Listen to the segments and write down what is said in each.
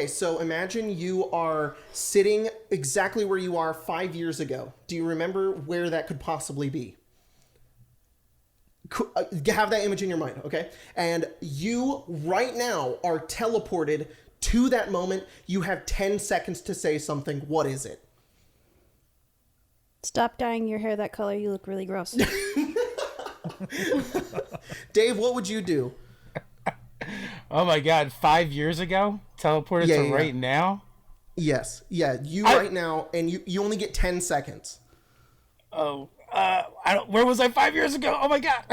Okay, so imagine you are sitting exactly where you are 5 years ago. Do you remember where that could possibly be? Have that image in your mind, okay? And you right now are teleported to that moment. You have 10 seconds to say something. What is it? Stop dyeing your hair that color. You look really gross. Dave, what would you do? Oh my God, 5 years ago? Teleported to right now? Yes. Yeah, right now, and you only get 10 seconds. Oh, where was I 5 years ago? Oh my God.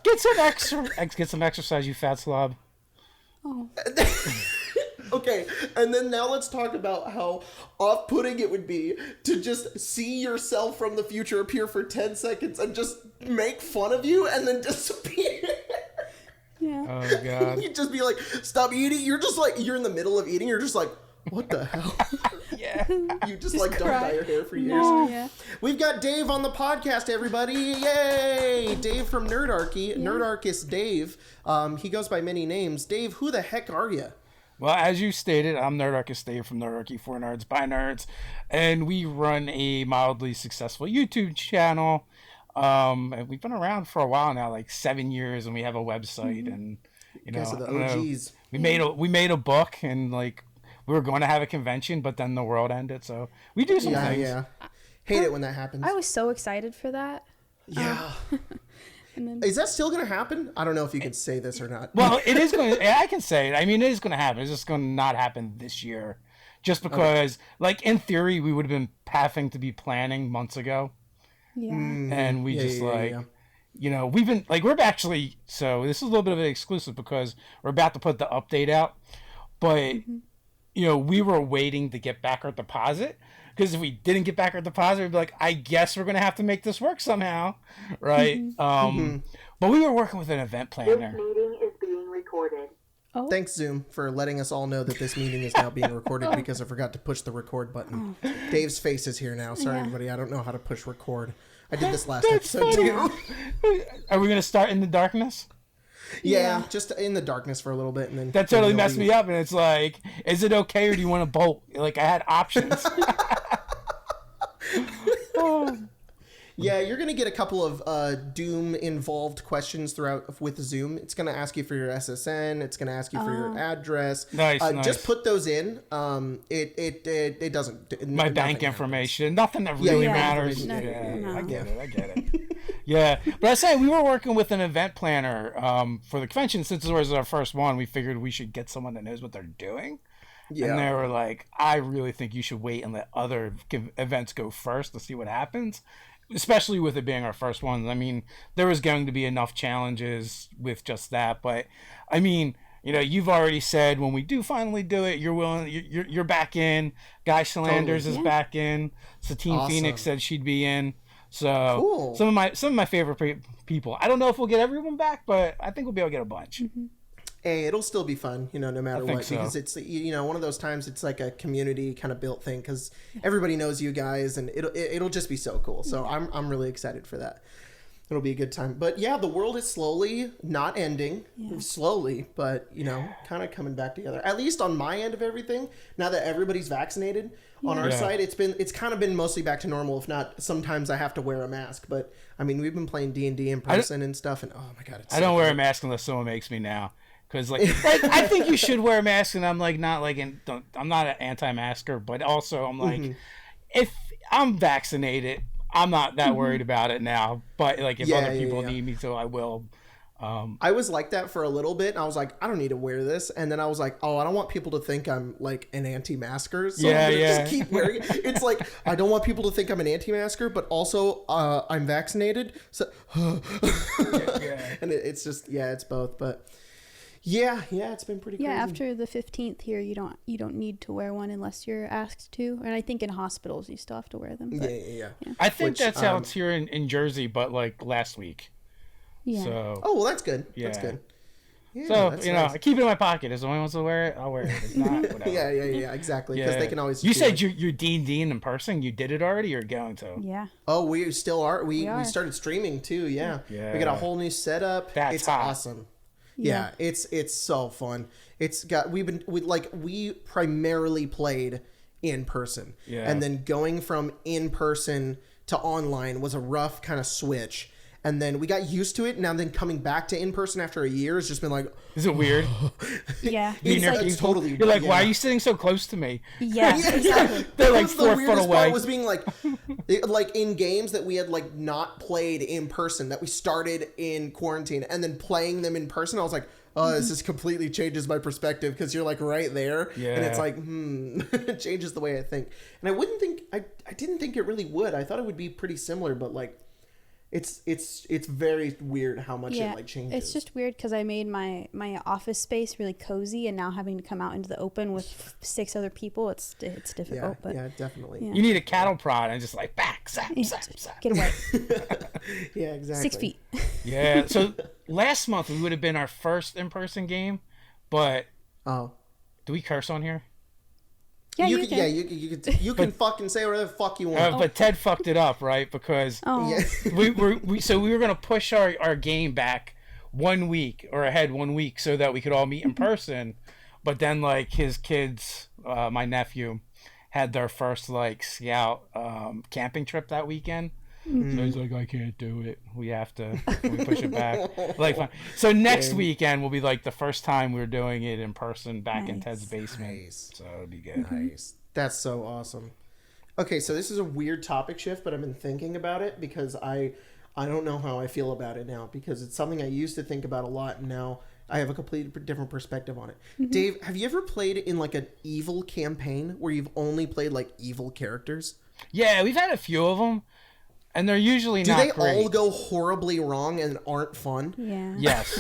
Get some exercise, you fat slob. Oh. Okay, and then now let's talk about how off-putting it would be to just see yourself from the future appear for 10 seconds and just make fun of you and then disappear. Yeah. Oh God. You'd just be like, stop eating. You're just like, you're in the middle of eating. You're just like, what the hell? Yeah. You just like don't dye your hair for years. No. Yeah. We've got Dave on the podcast, everybody. Yay! Dave from Nerdarchy, Nerdarchist Dave. He goes by many names. Dave, who the heck are you? Well, as you stated, I'm Nerdarchist Dave from Nerdarchy for Nerds by Nerds, and we run a mildly successful YouTube channel. And we've been around for a while now, like 7 years, and we have a website, and you know, Guys are the OGs. we made a book, and like we were going to have a convention, but then the world ended, so we do some things. Yeah. Hate it when that happens. I was so excited for that. Yeah. And then, Is that still going to happen? I don't know if you can say this or not. Well, it is going to, I can say it. I mean, it is going to happen. It's just going to not happen this year. Just because, like, in theory, we would have been having to be planning months ago. yeah. And we you know, we've been, like, we're actually, so this is a little bit of an exclusive because we're about to put the update out. But, you know, we were waiting to get back our deposit. Because if we didn't get back our deposit, we'd be like, I guess we're going to have to make this work somehow. Right? But we were working with an event planner. This meeting is being recorded. Oh. Thanks, Zoom, for letting us all know that this meeting is now being recorded because I forgot to push the record button. Dave's face is here now. Sorry, everybody. I don't know how to push record. I did this last episode, too. Are we going to start in the darkness? Yeah, just in the darkness for a little bit. And then That totally messed me up. And it's like, is it okay or do you want to bolt? Like, I had options. Yeah, you're going to get a couple of Doom-involved questions throughout with Zoom. It's going to ask you for your SSN. It's going to ask you for your address. Nice. Just put those in. It doesn't. My bank information. Nothing that really matters. No. I get it. Yeah. But I say we were working with an event planner for the convention. Since it was our first one, we figured we should get someone that knows what they're doing. Yeah. And they were like, I really think you should wait and let other events go first to see what happens. Especially with it being our first one. I mean, there was going to be enough challenges with just that. But, I mean, you know, you've already said when we do finally do it, you're willing, you're back in. Guy Shalanders is back in. Satine Phoenix said she'd be in. So, cool. some of my favorite people. I don't know if we'll get everyone back, but I think we'll be able to get a bunch. Hey, it'll still be fun, you know, no matter what, so. because it's, you know, one of those times it's like a community kind of built thing because everybody knows you guys and it'll just be so cool. So I'm really excited for that. It'll be a good time. But yeah, the world is slowly not ending, slowly, but you know, kind of coming back together. At least on my end of everything, now that everybody's vaccinated, on our side, it's kind of been mostly back to normal. If not, sometimes I have to wear a mask. But I mean, we've been playing D&D in person and stuff, and oh my god, it's I don't wear a mask unless someone makes me now. Because like I think you should wear a mask, and I'm like not like I'm not an anti-masker, but also I'm like if I'm vaccinated, I'm not that worried about it now. But like if other people need me to, I will. I was like that for a little bit, and I was like, I don't need to wear this, and then I was like, oh, I don't want people to think I'm like an anti-masker, so I'm gonna just keep wearing it. It's like I don't want people to think I'm an anti-masker, but also I'm vaccinated, so and it's just it's both, but. Yeah, it's been pretty crazy. Yeah, after the 15th here, you don't need to wear one unless you're asked to. And I think in hospitals you still have to wear them. But, yeah. I think that's how it's here in Jersey, but like last week. Yeah. So. Oh, well, that's good. Yeah. That's good. Yeah, so, that's you know, nice. I keep it in my pocket. If someone wants to wear it, I'll wear it. If not, whatever. yeah, exactly. Because they can always. You said you're D&D in person. You did it already. You're going to. Yeah. Oh, we still are. We are. started streaming too. Yeah. We got a whole new setup. That's it's hot. awesome. Yeah, it's so fun. We primarily played in person. Yeah. And then going from in person to online was a rough kind of switch. And then we got used to it. Now then coming back to in person after a year has just been like, is it weird? Yeah. it's totally. You're like, why are you sitting so close to me? Yeah, exactly. They're like The 4 foot weirdest away. part was being like in games that we had like not played in person, that we started in quarantine, and then playing them in person. I was like, oh, this just completely changes my perspective, because you're like right there, and it's like, it changes the way I think. And I didn't think it really would. I thought it would be pretty similar, but like, it's very weird how much it like changes. It's just weird because I made my office space really cozy, and now having to come out into the open with 6 other people, it's difficult. Yeah, definitely. Yeah. You need a cattle prod and just like back, zap, zap, zap. Get away. Yeah, exactly. 6 feet. Yeah. So last month we would have been our first in-person game, but Oh. do we curse on here? Yeah, you you can. can. Yeah, you can fucking say whatever the fuck you want. But Ted fucked it up, right? Because Oh. Yeah. we were gonna push our game back 1 week or ahead 1 week so that we could all meet in person. But then like his kids, my nephew, had their first like scout camping trip that weekend. So he's like, I can't do it. We push it back. Like, fine. So next weekend will be like the first time we're doing it in person back in Ted's basement. Nice. So it'll be good. Nice. That's so awesome. Okay, so this is a weird topic shift, but I've been thinking about it because I don't know how I feel about it now, because it's something I used to think about a lot, and now I have a completely different perspective on it. Dave, have you ever played in like an evil campaign where you've only played like evil characters? Yeah, we've had a few of them, and they're usually not Do they great. all go horribly wrong and aren't fun? Yeah. Yes.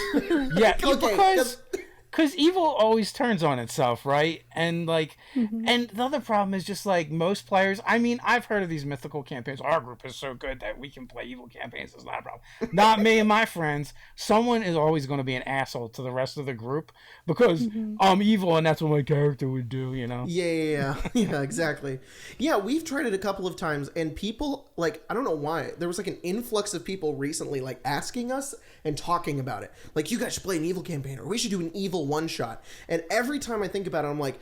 Yeah, Okay, because evil always turns on itself, right? And like, and the other problem is just like most players. I mean, I've heard of these mythical campaigns. Our group is so good that we can play evil campaigns. It's not a problem. Not me and my friends. Someone is always going to be an asshole to the rest of the group because I'm evil and that's what my character would do. You know? Yeah, exactly. Yeah, we've tried it a couple of times, and people, like, I don't know why, there was like an influx of people recently, like, asking us and talking about it. Like, you guys should play an evil campaign, or we should do an evil one-shot. And every time I think about it, I'm like,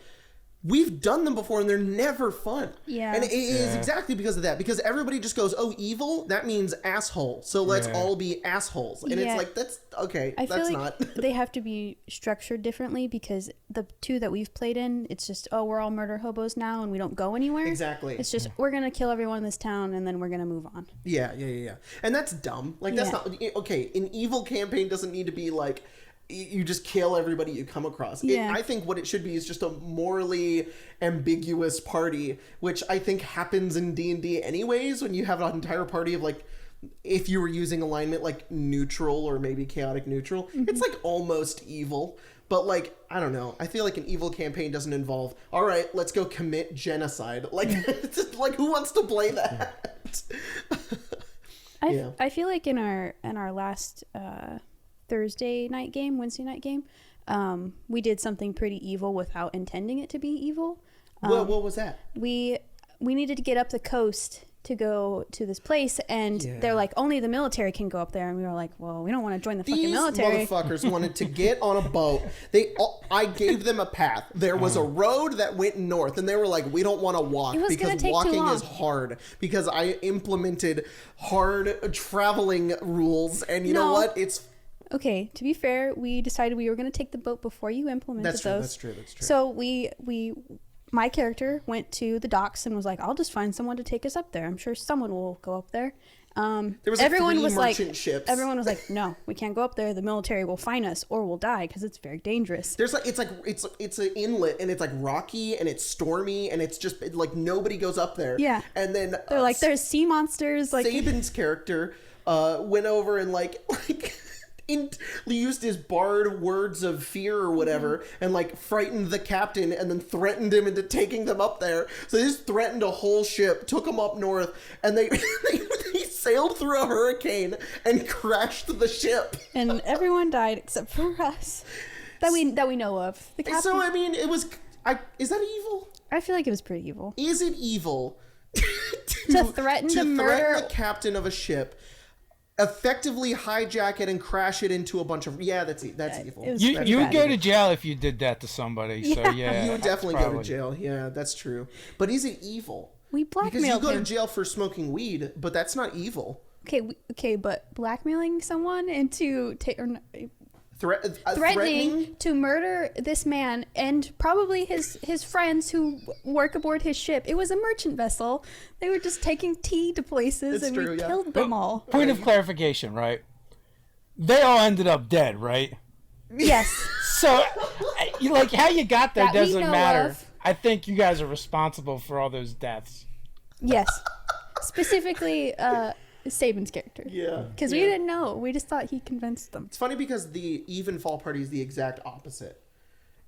we've done them before and they're never fun. Yeah. And it is exactly because of that. Because everybody just goes, oh, evil? That means asshole. So let's all be assholes. And it's like, that's, okay, I that's feel like not. they have to be structured differently, because the 2 that we've played in, it's just, oh, we're all murder hobos now and we don't go anywhere. Exactly. It's just, we're going to kill everyone in this town and then we're going to move on. Yeah. And that's dumb. Like, that's not, okay, an evil campaign doesn't need to be like, you just kill everybody you come across. I think what it should be is just a morally ambiguous party, which I think happens in D&D anyways, when you have an entire party of like, if you were using alignment like neutral or maybe chaotic neutral, it's like almost evil. But like, I don't know. I feel like an evil campaign doesn't involve, all right, let's go commit genocide. Like, it's just, like, who wants to play that? I feel like in our last Wednesday night game, we did something pretty evil without intending it to be evil. What was that? We needed to get up the coast to go to this place, and they're like, only the military can go up there, and we were like, well, we don't want to join the fucking military. These motherfuckers wanted to get on a boat. I gave them a path. There was a road that went north, and they were like, we don't want to walk because walking is hard. Because I implemented hard traveling rules, and you know what? It's okay. To be fair, we decided we were going to take the boat before you implemented those. That's true. So my character went to the docks and was like, I'll just find someone to take us up there. I'm sure someone will go up there. There was like everyone three was merchant like, ships. Everyone was like, no, we can't go up there. The military will find us or we'll die because it's very dangerous. There's like it's an inlet, and it's like rocky and it's stormy, and it's just like nobody goes up there. Yeah. And then They're like, there's sea monsters. Like Saban's character went over and like used his barred words of fear or whatever, and like frightened the captain, and then threatened him into taking them up there. So they just threatened a whole ship, took them up north, and they sailed through a hurricane and crashed the ship. And everyone died except for us that we know of. The captain, So I mean, is that evil? I feel like it was pretty evil. Is it evil To threaten to murder the captain of a ship effectively hijack it and crash it into a bunch of that's evil. You would go to jail if you did that to somebody. So yeah, you would definitely go to jail. Yeah, that's true. But is it evil? We blackmailed because you go him. to jail for smoking weed, but that's not evil. Okay, but blackmailing someone into threatening to murder this man and probably his friends who work aboard his ship. It was a merchant vessel. They were just taking tea to places, and we killed them all. Point of clarification, right? They all ended up dead, right? Yes. So, like, how you got there that doesn't matter. Of. I think you guys are responsible for all those deaths. Yes. Specifically, Sabin's character. Yeah. Because we didn't know. We just thought he convinced them. It's funny because the even fall party is the exact opposite.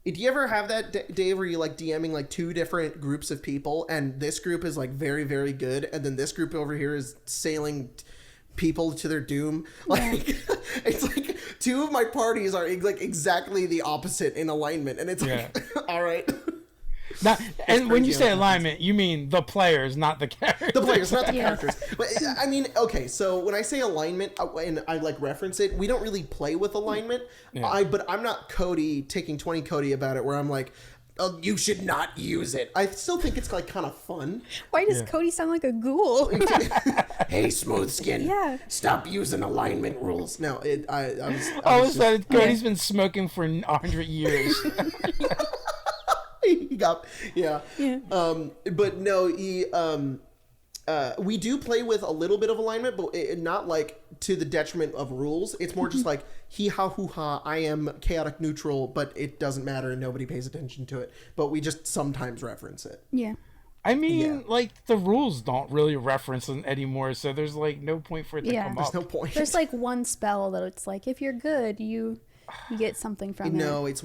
Did you ever have that, Dave, where you like DMing like two different groups of people, and this group is like very, very good, and then this group over here is sailing people to their doom? Like, it's like two of my parties are like exactly the opposite in alignment, and it's like, all right. Now, and when you say alignment, you mean the players, not the characters. The players, not the characters. But I mean, okay, so when I say alignment, and I like reference it, we don't really play with alignment. But I'm not taking 20 Cody about it, where I'm like, oh, you should not use it. I still think it's like kind of fun. Why does Cody sound like a ghoul? Hey, smooth skin. Stop using alignment rules. No, Cody's been smoking for 100 years. He got but no, we do play with a little bit of alignment, but not like to the detriment of rules. It's more just like he ha hoo ha, I am chaotic neutral, but it doesn't matter and nobody pays attention to it, but we just sometimes reference it. I mean, like, the rules don't really reference it anymore, so there's like no point for it to come up. There's no point. There's like one spell that it's like, if you're good, you get something from it. No, it's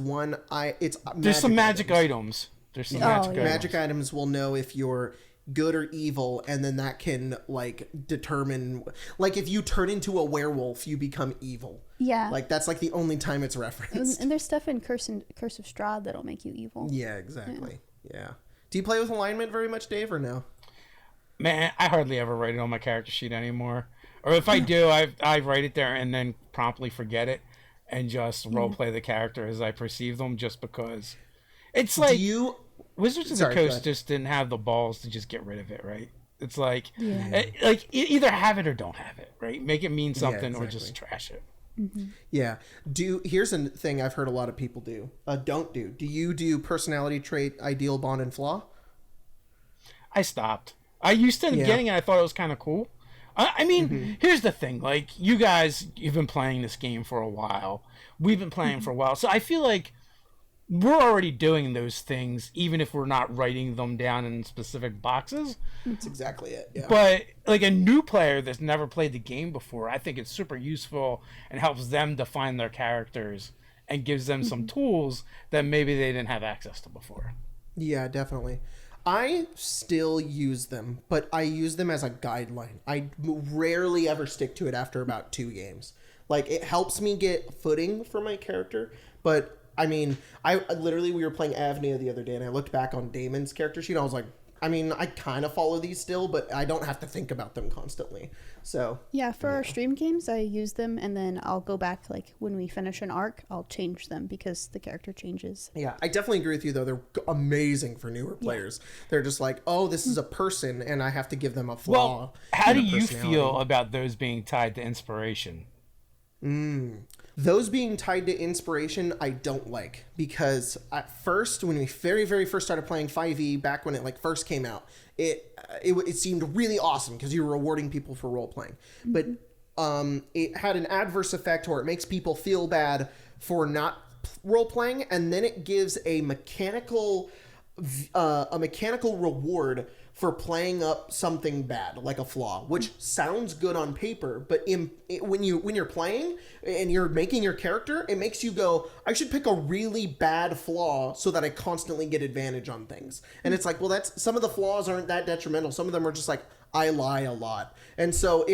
there's some magic items. There's some magic items. Magic items will know if you're good or evil, and then that can like determine, like, if you turn into a werewolf, you become evil. Like that's like the only time it's referenced. And there's stuff in Curse of Strahd that'll make you evil. Yeah, exactly. Yeah. Do you play with alignment very much, Dave, or no? Man, I hardly ever write it on my character sheet anymore. Or if I do, I write it there and then promptly forget it and just roleplay the character as I perceive them, just because it's like Wizards of the Coast just didn't have the balls to just get rid of it, right? It's like, either have it or don't have it, right? Make it mean something or just trash it. Yeah. Here's a thing I've heard a lot of people don't do. Do you do personality trait, ideal, bond, and flaw? I stopped. I used to in the beginning, and I thought it was kind of cool. I mean, here's the thing. Like, you guys, you've been playing this game for a while. We've been playing for a while. So I feel like we're already doing those things, even if we're not writing them down in specific boxes. That's exactly it. Yeah. But, like, a new player that's never played the game before, I think it's super useful and helps them define their characters and gives them some tools that maybe they didn't have access to before. Yeah, definitely. I still use them, but I use them as a guideline. I rarely ever stick to it after about 2 games. Like, it helps me get footing for my character, but I mean, we were playing Avnia the other day, and I looked back on Damon's character sheet, and I was like, I mean, I kind of follow these still, but I don't have to think about them constantly. So for our stream games, I use them, and then I'll go back, like, when we finish an arc, I'll change them because the character changes. Yeah, I definitely agree with you, though. They're amazing for newer players. They're just like, oh, this is a person, and I have to give them a flaw. Well, how do you feel about those being tied to inspiration? Those being tied to inspiration, I don't like, because at first, when we very, very first started playing 5e, back when it like first came out, it seemed really awesome because you were rewarding people for role playing, but it had an adverse effect where it makes people feel bad for not role playing, and then it gives a mechanical reward for playing up something bad, like a flaw, which sounds good on paper, but when you're playing and you're making your character, it makes you go, I should pick a really bad flaw so that I constantly get advantage on things. And it's like, well, some of the flaws aren't that detrimental. Some of them are just like, I lie a lot. And so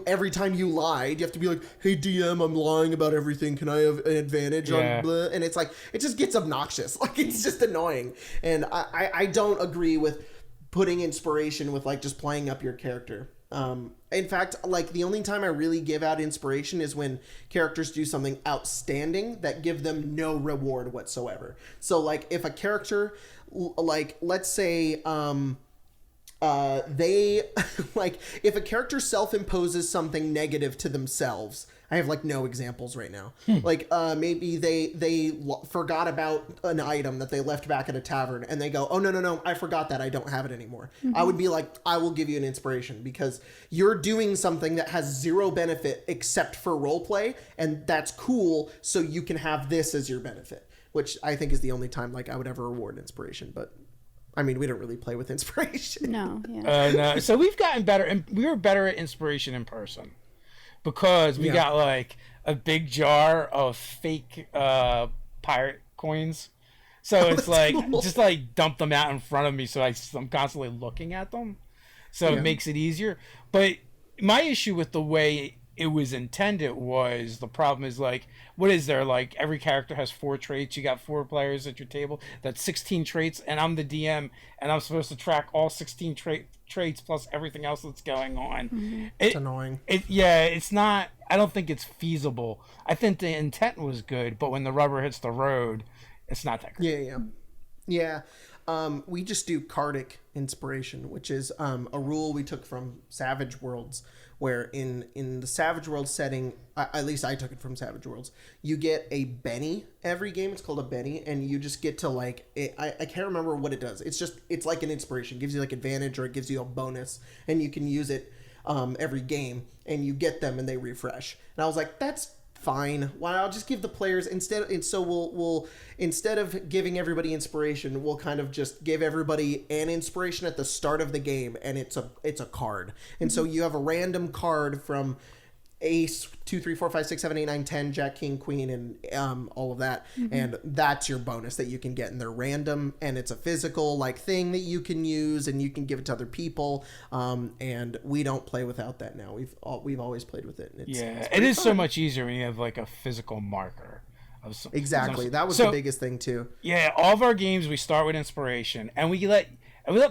every time you lied, you have to be like, hey DM, I'm lying about everything. Can I have an advantage on blah? And it's like, it just gets obnoxious. Like, it's just annoying. And I don't agree with putting inspiration with like just playing up your character. In fact, like the only time I really give out inspiration is when characters do something outstanding that give them no reward whatsoever. So like if a character, like let's say they like if a character self-imposes something negative to themselves. I have like no examples right now. Like maybe they forgot about an item that they left back at a tavern and they go, oh no, I forgot that, I don't have it anymore. I would be like, I will give you an inspiration because you're doing something that has zero benefit except for roleplay, and that's cool, so you can have this as your benefit, which I think is the only time like I would ever reward inspiration. But I mean, we don't really play with inspiration. No, yeah. No. So we've gotten better, and we were better at inspiration in person. Because we got like a big jar of fake pirate coins. So it's like, cool. Just like dump them out in front of me so I'm constantly looking at them. So it makes it easier. But my issue with the way it was intended was the problem is like, what is there? Like every character has 4 traits. You got 4 players at your table. That's 16 traits. And I'm the DM and I'm supposed to track all 16 traits plus everything else that's going on. It's annoying. It's not, I don't think it's feasible. I think the intent was good, but when the rubber hits the road, it's not that great. Yeah. We just do cardic inspiration, which is a rule we took from Savage Worlds, where in the Savage World setting, at least I took it from Savage Worlds, you get a Benny every game. It's called a Benny, and you just get to like, I can't remember what it does. It's like an inspiration. It gives you like advantage or it gives you a bonus, and you can use it every game, and you get them and they refresh. And I was like, that's fine. Why I'll just give the players instead of giving everybody inspiration, we'll kind of just give everybody an inspiration at the start of the game, and it's a card. And so you have a random card from Ace, 2, 3, 4, 5, 6, 7, 8, 9, 10, Jack, King, Queen, and all of that. And that's your bonus that you can get, and they're random, and it's a physical like thing that you can use, and you can give it to other people. And we don't play without that now. We've always played with it. And it is fun. So much easier when you have like a physical marker. Exactly, that was the biggest thing too. Yeah, all of our games we start with inspiration, and we let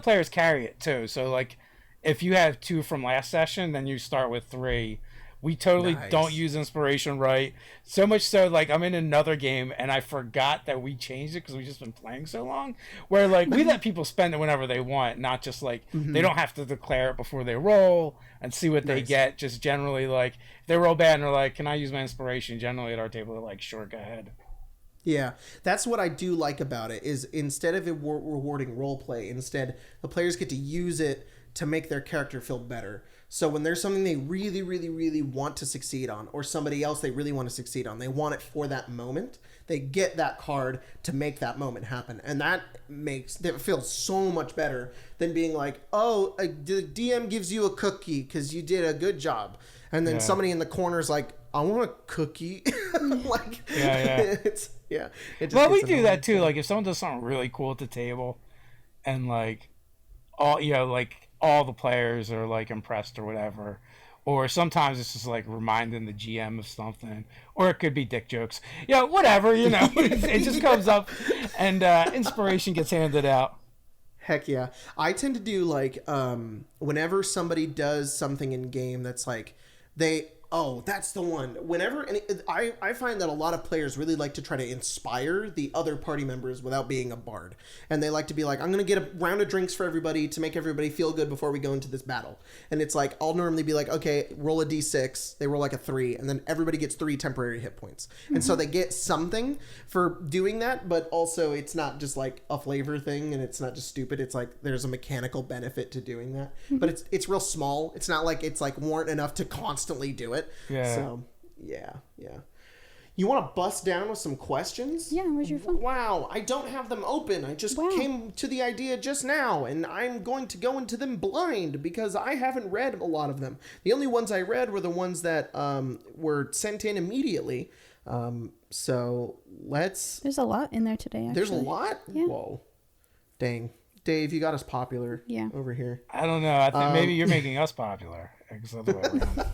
players carry it too. So like, if you have 2 from last session, then you start with 3. We totally don't use inspiration right. So much so, like, I'm in another game, and I forgot that we changed it because we've just been playing so long. Where, like, we let people spend it whenever they want, not just, like, they don't have to declare it before they roll and see what they get. Just generally, like, if they roll bad and they're like, can I use my inspiration? Generally at our table, they're like, sure, go ahead. Yeah, that's what I do like about it, is instead of it rewarding roleplay, instead, the players get to use it to make their character feel better. So when there's something they really, really, really want to succeed on, or somebody else they really want to succeed on, they want it for that moment, they get that card to make that moment happen. And that makes it feel so much better than being like, oh, the DM gives you a cookie because you did a good job. And then somebody in the corner is like, I want a cookie. Like, well, we do that too. Like if someone does something really cool at the table and like all the players are like impressed or whatever, or sometimes it's just like reminding the GM of something, or it could be dick jokes, whatever, it just comes up and inspiration gets handed out. Heck yeah. I tend to do like whenever somebody does something in game that's like that's the one. I find that a lot of players really like to try to inspire the other party members without being a bard. And they like to be like, I'm going to get a round of drinks for everybody to make everybody feel good before we go into this battle. And it's like, I'll normally be like, okay, roll a d6. They roll like a 3, and then everybody gets 3 temporary hit points. And so they get something for doing that, but also it's not just like a flavor thing, and it's not just stupid. It's like there's a mechanical benefit to doing that. But it's real small. It's not like it's like warrant enough to constantly do it. Yeah. So, yeah. You want to bust down with some questions? Yeah, where's your phone? Wow, I don't have them open. I just came to the idea just now, and I'm going to go into them blind because I haven't read a lot of them. The only ones I read were the ones that were sent in immediately. So let's... There's a lot in there today, actually. There's a lot? Yeah. Whoa. Dang. Dave, you got us popular over here. I don't know. I think maybe you're making us popular. It's the other way around.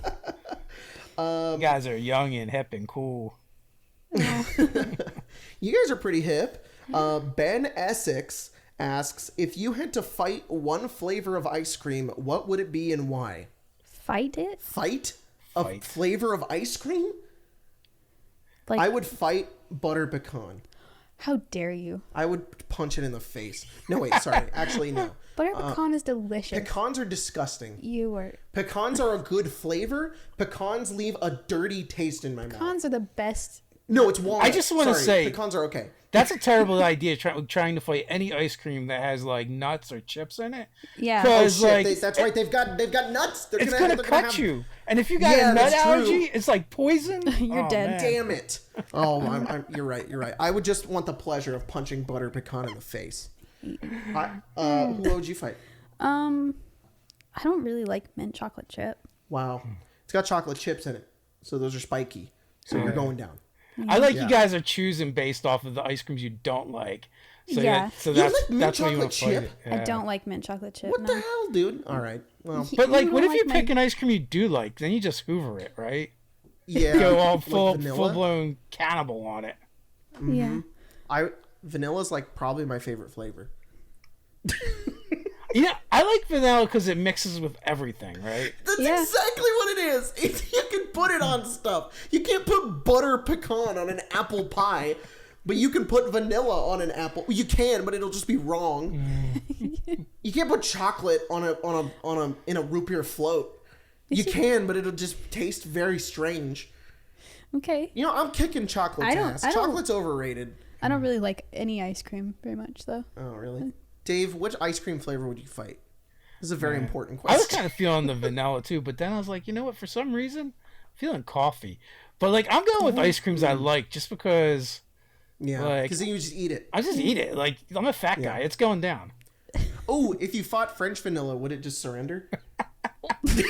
You guys are young and hip and cool. You guys are pretty hip. Ben Essex asks, if you had to fight one flavor of ice cream, what would it be and why? Fight it? Fight a flavor of ice cream? Like, I would fight butter pecan. How dare you? I would punch it in the face. No, wait, sorry. Actually, no. Butter pecan is delicious. Pecans are disgusting. Pecans are a good flavor. Pecans leave a dirty taste in my mouth. Pecans are the best. No, it's walnut. I just want to say pecans are okay. That's a terrible idea. Trying to fight any ice cream that has like nuts or chips in it. Yeah. Oh shit! That's right. They've got nuts. It's gonna cut you. And if you got a nut allergy, it's like poison. You're dead. Man. Damn it! Oh, you're right. You're right. I would just want the pleasure of punching butter pecan in the face. Who would you fight? I don't really like mint chocolate chip. Wow, it's got chocolate chips in it, so those are spiky. So you're going down. I like you guys are choosing based off of the ice creams you don't like. So that's why you want to fight it. Yeah. I don't like mint chocolate chip. What the hell, dude? All right. Well, but like, what if you pick an ice cream you do like? Then you just Hoover it, right? Yeah. Go all full blown cannibal on it. Mm-hmm. Yeah. Vanilla's like probably my favorite flavor. Yeah, I like vanilla because it mixes with everything, right? That's exactly what it is. You can put it on stuff. You can't put butter pecan on an apple pie, but you can put vanilla on an apple. You can, but it'll just be wrong. You can't put chocolate on a root beer float. You can, but it'll just taste very strange. Okay. You know, I'm kicking chocolate's ass. Chocolate's overrated. I don't really like any ice cream very much, though. Oh, really? Dave, which ice cream flavor would you fight? This is a very important question. I was kind of feeling the vanilla too, but then I was like, you know what? For some reason, I'm feeling coffee. But like, I'm going with ice creams I like just because. Yeah, because then you just eat it. I just eat it. Like, I'm a fat guy. It's going down. Oh, if you fought French vanilla, would it just surrender? Maybe.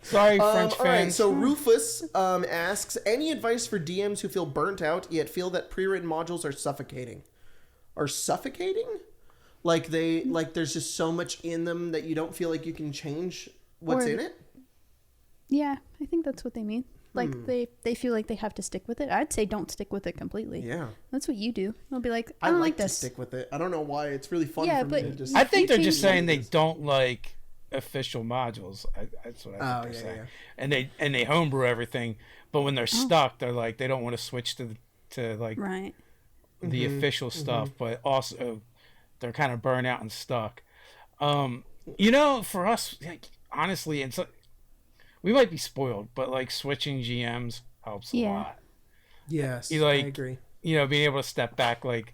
Sorry, French fans. All right, so Rufus asks, any advice for DMs who feel burnt out yet feel that pre-written modules are suffocating? Are suffocating? Like there's just so much in them that you don't feel like you can change what's in it? Yeah, I think that's what they mean. Like they feel like they have to stick with it. I'd say don't stick with it completely. Yeah. That's what you do. They'll be like, I like don't like this. to stick with it. I don't know why. It's really fun for me to just... I think they're just saying they don't like official modules. That's what I think they're saying. Yeah. And they homebrew everything, but when they're stuck, they're like, they don't want to switch to like the official stuff, but also they're kind of burnt out and stuck. You know, for us, like, honestly, we might be spoiled, but like switching GMs helps a lot. Yes, I agree. You know, being able to step back, like,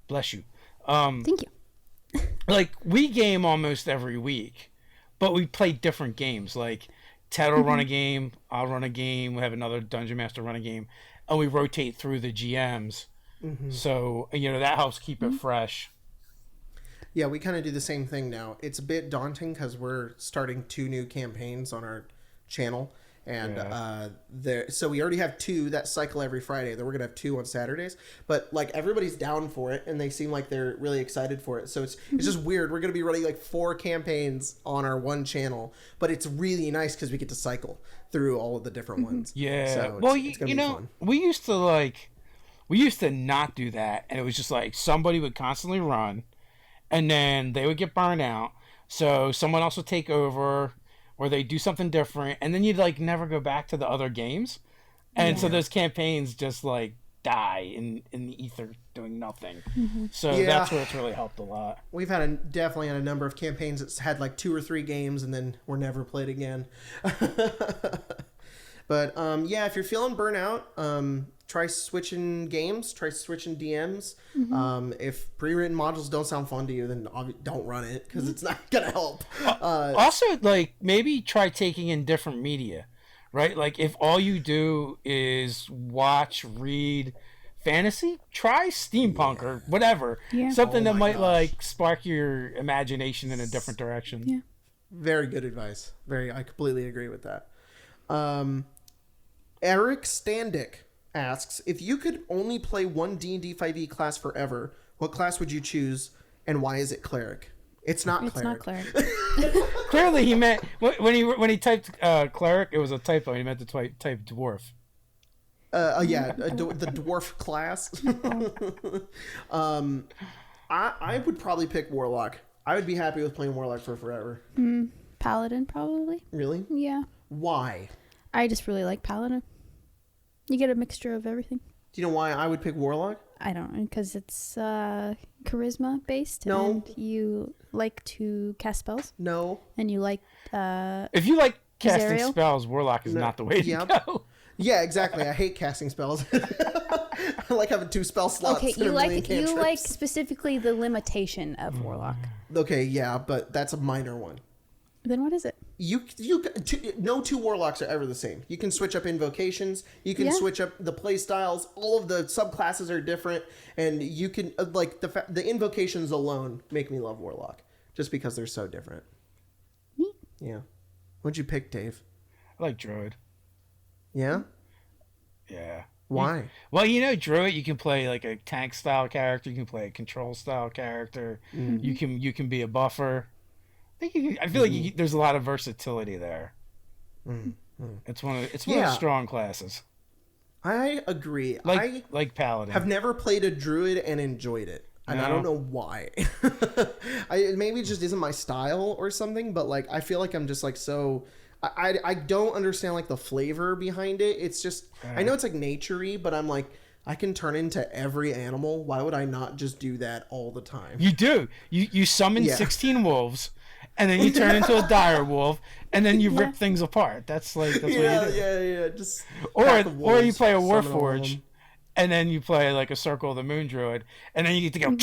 bless you. Thank you. Like, we game almost every week, but we play different games. Like, Ted will run a game, I'll run a game, we have another Dungeon Master run a game, and we rotate through the GMs. So, you know, that helps keep it fresh. Yeah, we kind of do the same thing now. It's a bit daunting because we're starting 2 new campaigns on our channel, and so we already have 2 that cycle every Friday. Then we're gonna have 2 on Saturdays, but like everybody's down for it and they seem like they're really excited for it. So it's just weird. We're gonna be running like 4 campaigns on our one channel, but it's really nice because we get to cycle through all of the different ones. So well, it's gonna be fun. we used to not do that, and it was just like somebody would constantly run, and then they would get burned out, so someone else would take over, or they do something different, and then you'd like never go back to the other games, and so those campaigns just like die in the ether doing nothing. So that's where it's really helped a lot. We've had definitely had a number of campaigns that's had like 2 or 3 games and then were never played again. But if you're feeling burnout, try switching games, try switching DMs. If pre-written modules don't sound fun to you, then don't run it because it's not gonna help. Also, like, maybe try taking in different media, right? Like, if all you do is watch, read fantasy, try steampunk or whatever. Something that might like spark your imagination in a different direction. Very good advice. I completely agree with that. Eric Standick asks, if you could only play one D&D 5e class forever, what class would you choose, and why is it Cleric? It's not Cleric. Clearly, he meant when he typed Cleric, it was a typo. He meant to type dwarf. The dwarf class. I would probably pick Warlock. I would be happy with playing Warlock for forever. Paladin, probably. Really? Yeah. Why? I just really like Paladin. You get a mixture of everything. Do you know why I would pick Warlock? I don't know, because it's charisma based. No. And you like to cast spells. No. And you like If you like casting Zariel? spells, Warlock is not the way to go. Yeah, exactly. I hate casting spells. I like having 2 spell slots. Okay, and a you million like cantrips. specifically the limitation of Warlock. Okay, yeah, but that's a minor one. Then what is it? No 2 warlocks are ever the same. You can switch up invocations. You can switch up the play styles. All of the subclasses are different, and you can like the invocations alone make me love warlock just because they're so different. Neat. Yeah. What'd you pick, Dave? I like Druid. Yeah. Yeah. Why? Well, Druid, you can play like a tank style character. You can play a control style character. Mm-hmm. You can be a buffer. I feel like there's a lot of versatility there. Mm-hmm. It's one of the strong classes. I agree. Like Paladin. Have never played a druid and enjoyed it. And I don't know why. Maybe it just isn't my style or something, but like I feel like I'm just like so I don't understand like the flavor behind it. It's just I know it's like nature-y, but I'm like I can turn into every animal. Why would I not just do that all the time? You do. You summon 16 wolves, and then you turn into a dire wolf, and then you rip things apart. That's what you do. Yeah. Just or you play a Warforge, and then you play like a Circle of the Moon Druid, and then you get to go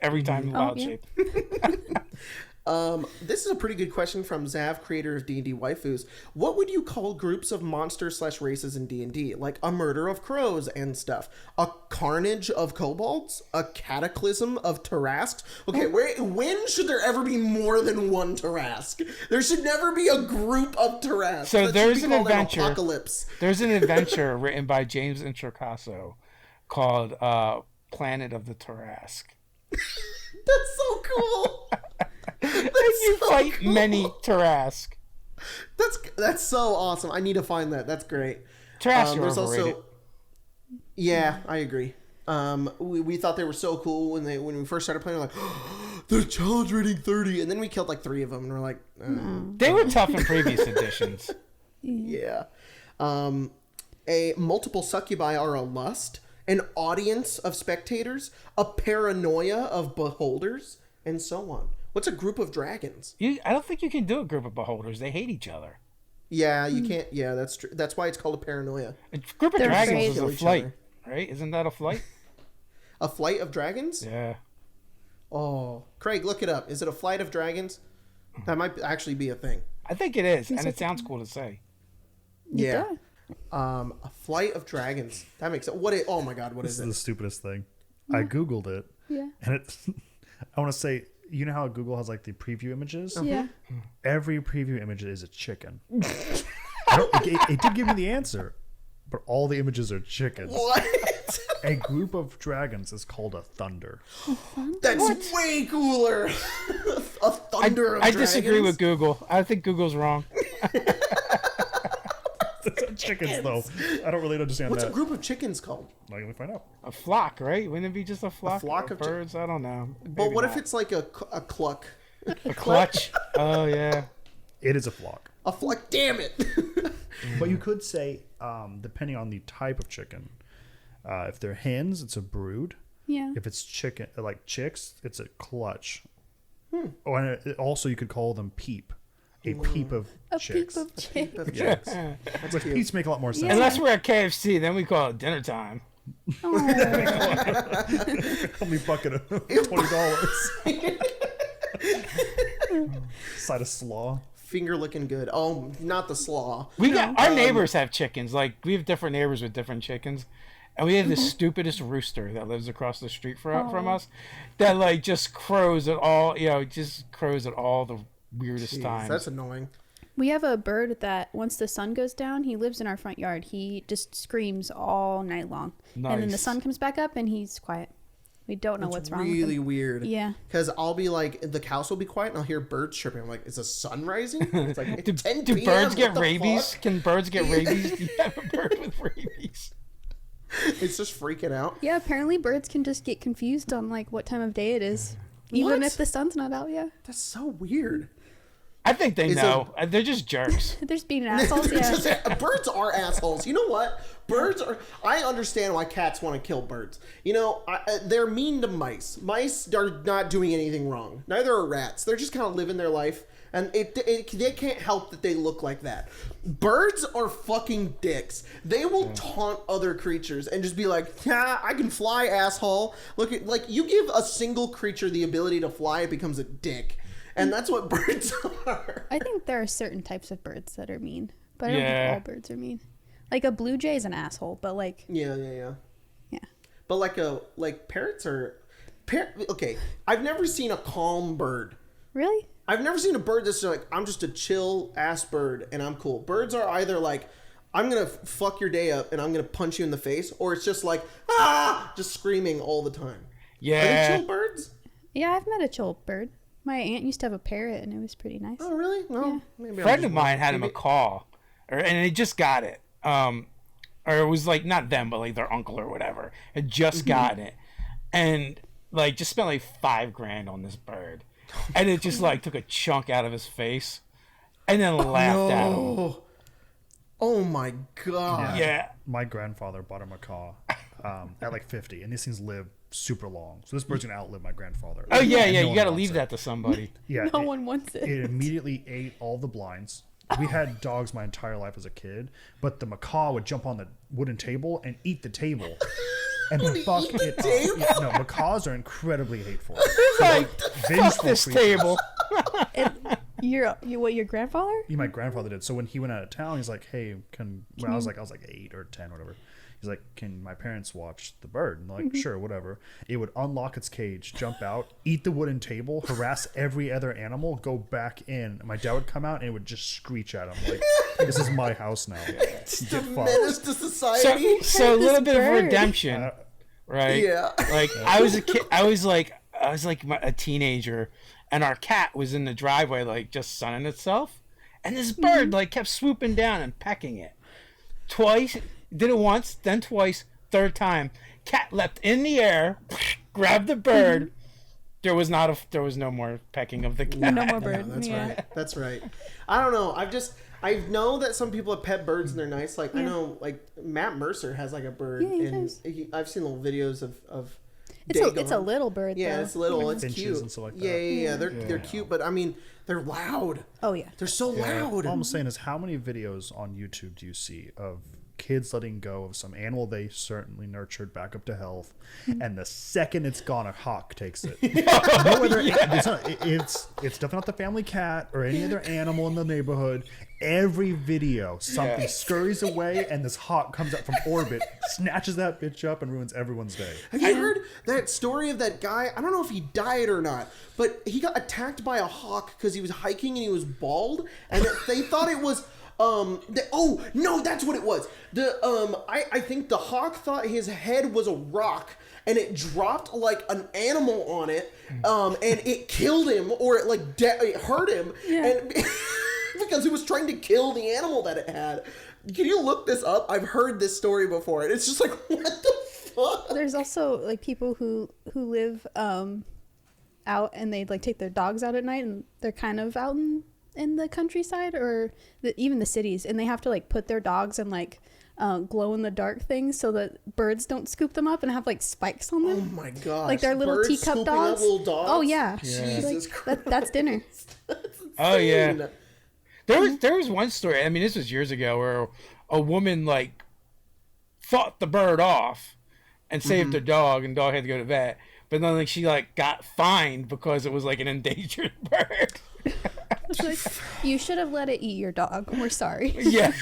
every time you wild shape. This is a pretty good question from Zav, creator of D&D Waifus. What would you call groups of monsters/races in D&D? Like a murder of crows and stuff. A carnage of kobolds? A cataclysm of Tarrasques? Okay, when should there ever be more than one Tarrasque? There should never be a group of Tarrasques. So there's an adventure. Apocalypse. There's an adventure written by James Introcaso called Planet of the Tarrasque. That's so cool. You fight many Tarrasque. That's so awesome. I need to find that. That's great. Tarrasque are overrated. Yeah, I agree. We thought they were so cool when we first started playing. We're like, the challenge rating 30, and then we killed like 3 of them, and we're like, they were tough in previous editions. Yeah. A multiple succubi are a lust, an audience of spectators, a paranoia of beholders, and so on. What's a group of dragons? I don't think you can do a group of beholders. They hate each other. Yeah, you can't. Yeah, that's true. That's why it's called a paranoia. A group of dragons is a flight, right? Isn't that a flight? A flight of dragons? Yeah. Oh, Craig, look it up. Is it a flight of dragons? That might actually be a thing. I think it is, and it sounds cool to say. Yeah. A flight of dragons. That makes it. Oh my God, what is it? This is the stupidest thing. I Googled it. Yeah. And I want to say, you know how Google has like the preview images? Yeah. Every preview image is a chicken. It did give me the answer, but all the images are chickens. What? A group of dragons is called a thunder. That's way cooler. A thunder of I dragons? disagree with Google. I think Google's wrong. Chickens, though. I don't really understand What's that. a group of chickens called? Let me find out. A flock, right? Wouldn't it be just a flock of of birds? I don't know. But what if it's like a cluck? A clutch? Oh, yeah. It is a flock. A flock? Damn it. But you could say, depending on the type of chicken, if they're hens, it's a brood. Yeah. If it's chicken, like chicks, it's a clutch. Oh, and also you could call them peep. A peep of chicks. Peep of chicks. Yes. But peeps make a lot more sense. Unless we're at KFC, then we call it dinner time. Only bucket of $20. Side of slaw. Finger looking good. Oh, not the slaw. Our neighbors have chickens. Like, we have different neighbors with different chickens. And we have the stupidest rooster that lives across the street from us that, like, just crows at all, the weirdest times. That's annoying. We have a bird that once the sun goes down, he lives in our front yard. He just screams all night long. Nice. And then the sun comes back up and he's quiet. We don't know what's wrong with him. Really weird. Yeah. Because I'll be like, the house will be quiet and I'll hear birds chirping. I'm like, is the sun rising? It's like, it's 10 do p.m. birds get What the rabies? fuck? Can birds get rabies? Do you have a bird with rabies? It's just freaking out. Yeah, apparently birds can just get confused on like what time of day it is. Even if the sun's not out yet. That's so weird. I think they know. They're just jerks. They're just being assholes. Yeah. Birds are assholes. You know what? Birds are. I understand why cats want to kill birds. You know, they're mean to mice. Mice are not doing anything wrong. Neither are rats. They're just kind of living their life, and they can't help that they look like that. Birds are fucking dicks. They will taunt other creatures and just be like, "Yeah, I can fly, asshole." Look at you give a single creature the ability to fly, it becomes a dick. And that's what birds are. I think there are certain types of birds that are mean, but I don't think all birds are mean. Like a blue jay is an asshole, but like yeah. But like parrots are okay. I've never seen a calm bird. Really? I've never seen a bird that's like, I'm just a chill ass bird and I'm cool. Birds are either like, I'm gonna fuck your day up and I'm gonna punch you in the face, or it's just like just screaming all the time. Yeah. Are they chill birds? Yeah, I've met a chill bird. My aunt used to have a parrot, and it was pretty nice. Oh, really? Well, maybe a friend of mine had a macaw, and they just got it. Or it was like not them, but like their uncle or whatever had just gotten it, and like just spent like $5,000 on this bird, and it just like took a chunk out of his face, and then laughed at him. Oh my god! Yeah. My grandfather bought a macaw at like 50, and these things live super long. So this bird's gonna outlive my grandfather. Oh yeah, you got to leave that to somebody. Yeah, no one wants it. It immediately ate all the blinds. We had dogs my entire life as a kid, but the macaw would jump on the wooden table and eat the table. And fuck it up. Yeah, no, macaws are incredibly hateful. Like, fuck this table. Your grandfather? Yeah, my grandfather did. So when he went out of town, he's like, "Hey, I was like 8 or 10, whatever." He's like, "Can my parents watch the bird?" And I'm like, "Sure, whatever." It would unlock its cage, jump out, eat the wooden table, harass every other animal, go back in. My dad would come out and it would just screech at him like, "This is my house now." It's a menace to society. So a little bit of redemption, right? Yeah. Like I was a kid. I was like a teenager, and our cat was in the driveway, like just sunning itself, and this bird like kept swooping down and pecking it. Twice. Did it once, then twice, third time. Cat leapt in the air, grabbed the bird. There was no more pecking of the cat. No more bird. Right. That's right. I don't know. I know that some people have pet birds and they're nice. Like I know, like Matt Mercer has like a bird, and I've seen little videos of. It's a little bird. Yeah, though. it's little. It's finches cute. and stuff like that. Yeah. They're cute, but I mean they're loud. Oh yeah. They're so loud. All I'm saying is, how many videos on YouTube do you see of kids letting go of some animal they certainly nurtured back up to health, and the second it's gone, a hawk takes it? It's definitely not the family cat or any other animal in the neighborhood. Every video, something scurries away, and this hawk comes up from orbit, snatches that bitch up, and ruins everyone's day. Have you heard that story of that guy? I don't know if he died or not, but he got attacked by a hawk because he was hiking and he was bald, and they thought it was. Oh no, that's what it was. I think the hawk thought his head was a rock, and it dropped like an animal on it, and it killed him, or it like it hurt him, and because it was trying to kill the animal that it had. Can you look this up? I've heard this story before, and it's just like, what the fuck? There's also like people who live out, and they like take their dogs out at night, and they're kind of out in the countryside or even the cities, and they have to like put their dogs in like glow in the dark things so that birds don't scoop them up and have like spikes on them. Oh my god! Like they're little Birds teacup scooping dogs. Up little dogs. Oh yeah. Jesus Christ. That's dinner. Oh yeah. There was one story. I mean, this was years ago, where a woman like fought the bird off and saved her dog, and the dog had to go to vet. But then like she like got fined because it was like an endangered bird. Like, you should have let it eat your dog. We're sorry. Yeah,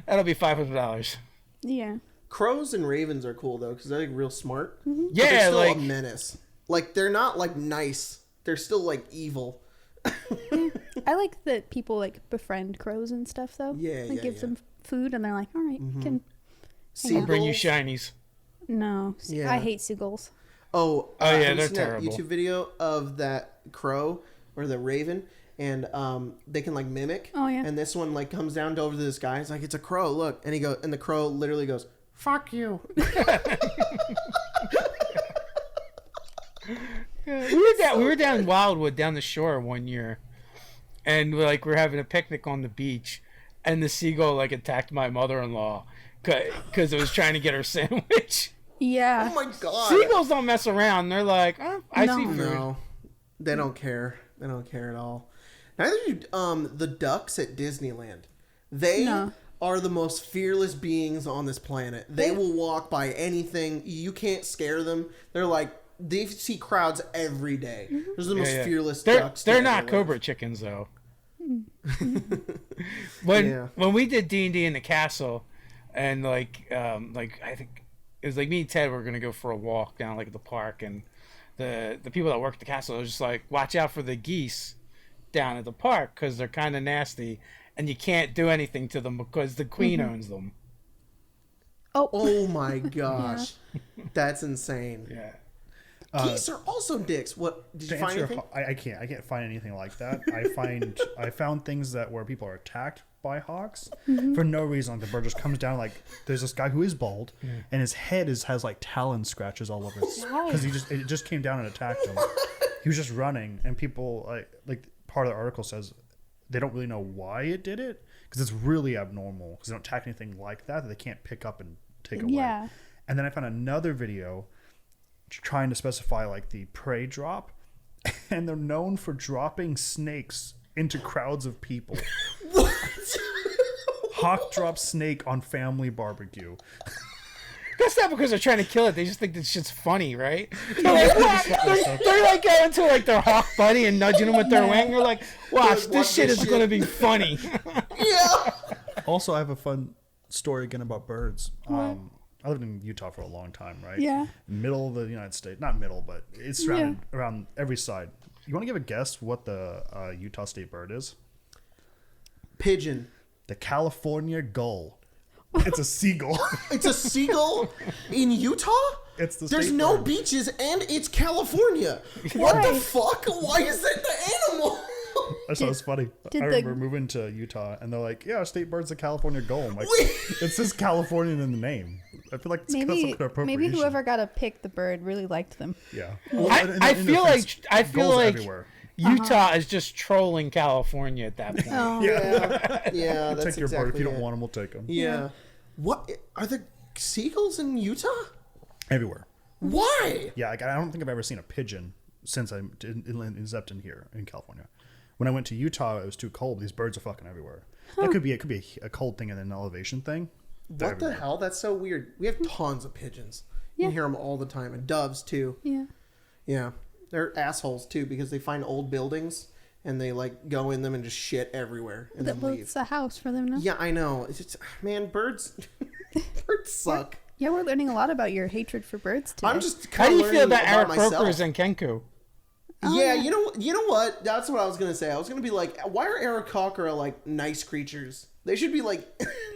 that'll be $500. Yeah. Crows and ravens are cool though, because they're like real smart. Yeah, but they're still like a menace. Like they're not like nice. They're still like evil. I like that people like befriend crows and stuff though. Like give them food, and they're like, all right, you can. I'll bring you shinies. No, Yeah. I hate seagulls. Oh yeah, have you they're seen terrible. that YouTube video of that crow or the raven, and they can like mimic. Oh yeah. And this one like comes down over to this guy. It's like, it's a crow. Look, and the crow literally goes, "Fuck you." We were down Wildwood, down the shore one year, and we're having a picnic on the beach, and the seagull like attacked my mother-in-law because it was trying to get her sandwich. Yeah. Oh my god. Seagulls don't mess around. They're like, oh, I see food. No, they don't care. They don't care at all. Neither do the ducks at Disneyland. They are the most fearless beings on this planet. They will walk by anything. You can't scare them. They're like, they see crowds every day. Those are the most fearless ducks. They're not cobra chickens though. When we did D&D in the castle, and I think it was like me and Ted were gonna go for a walk down like the park, and the people that work at the castle was just like, watch out for the geese down at the park because they're kind of nasty, and you can't do anything to them because the queen owns them. Oh my gosh, that's insane. Yeah. Geese are also dicks. What did you find anything? I can't find anything like that. I found things where people are attacked by hawks for no reason. Like the bird just comes down. Like there's this guy who is bald, and his head has like talon scratches all over it because it just came down and attacked him. He was just running, and people like part of the article says they don't really know why it did it because it's really abnormal because they don't attack anything like that they can't pick up and take away. Yeah. And then I found another video trying to specify like the prey drop, and they're known for dropping snakes into crowds of people. What? Hawk drops snake on family barbecue. That's not because they're trying to kill it. They just think this shit's funny, right? They're like, they're like going to like their hawk buddy and nudging them with their wing. They're like, watch, this shit is going to be funny. Yeah. Also, I have a fun story again about birds. I lived in Utah for a long time, right? Yeah. Middle of the United States. Not middle, but it's surrounded around every side. You want to give a guess what the Utah state bird is? Pigeon. The California gull. It's a seagull. It's a seagull in Utah? It's the There's state no bird. beaches and it's California. What the fuck? Why is that the animal? I thought it was funny. I remember moving to Utah, and they're like, "Yeah, our state bird's a California gull." I'm like, it says Californian in the name. I feel like it's some kind of appropriation. Maybe whoever got to pick the bird really liked them. Yeah. I feel like everywhere. Utah is just trolling California at that point. Oh. Yeah, that's Take your exactly bird. If you don't it. want them, we'll take them. Yeah. What are the seagulls in Utah? Everywhere. Why? Yeah, like, I don't think I've ever seen a pigeon since I'm in Zepton here in California. When I went to Utah, it was too cold. These birds are fucking everywhere. That could be a cold thing and an elevation thing. What the hell? That's so weird. We have tons of pigeons. You can hear them all the time, and doves too. Yeah. Yeah, they're assholes too because they find old buildings and they like go in them and just shit everywhere and then leave. It's a house for them now. Yeah, I know. It's just, man, birds suck. Yeah, we're learning a lot about your hatred for birds today. I'm just How do you feel about about Aarakocras and Kenku? Yeah, you know what? That's what I was gonna say. I was gonna be like, why are Aarakocra like nice creatures? They should be like,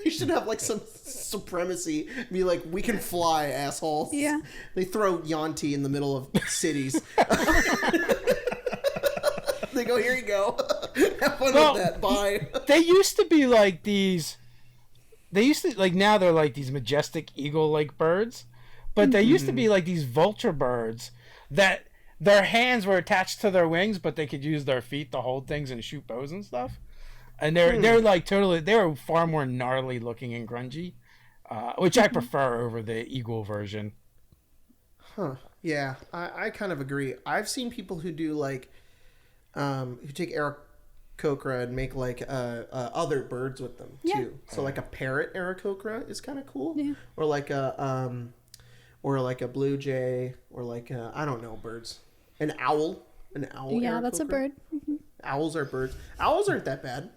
they should have like some supremacy. Be like, we can fly, assholes. Yeah. They throw Yanti in the middle of cities. They go, here you go. Have fun with that. Bye. They used to be like these. They used to like now they're like these majestic eagle-like birds, but they used to be like these vulture birds that their hands were attached to their wings, but they could use their feet to hold things and shoot bows and stuff. And they're like totally they're far more gnarly looking and grungy, which I prefer over the eagle version. Huh. Yeah, I kind of agree. I've seen people who do like, who take Aarakocra and make like other birds with them too. So like a parrot Aarakocra is kind of cool. Yeah. Or like a blue jay, or like I don't know, birds. An owl. Yeah, that's a Aarakocra. bird. Owls are birds. Owls aren't that bad.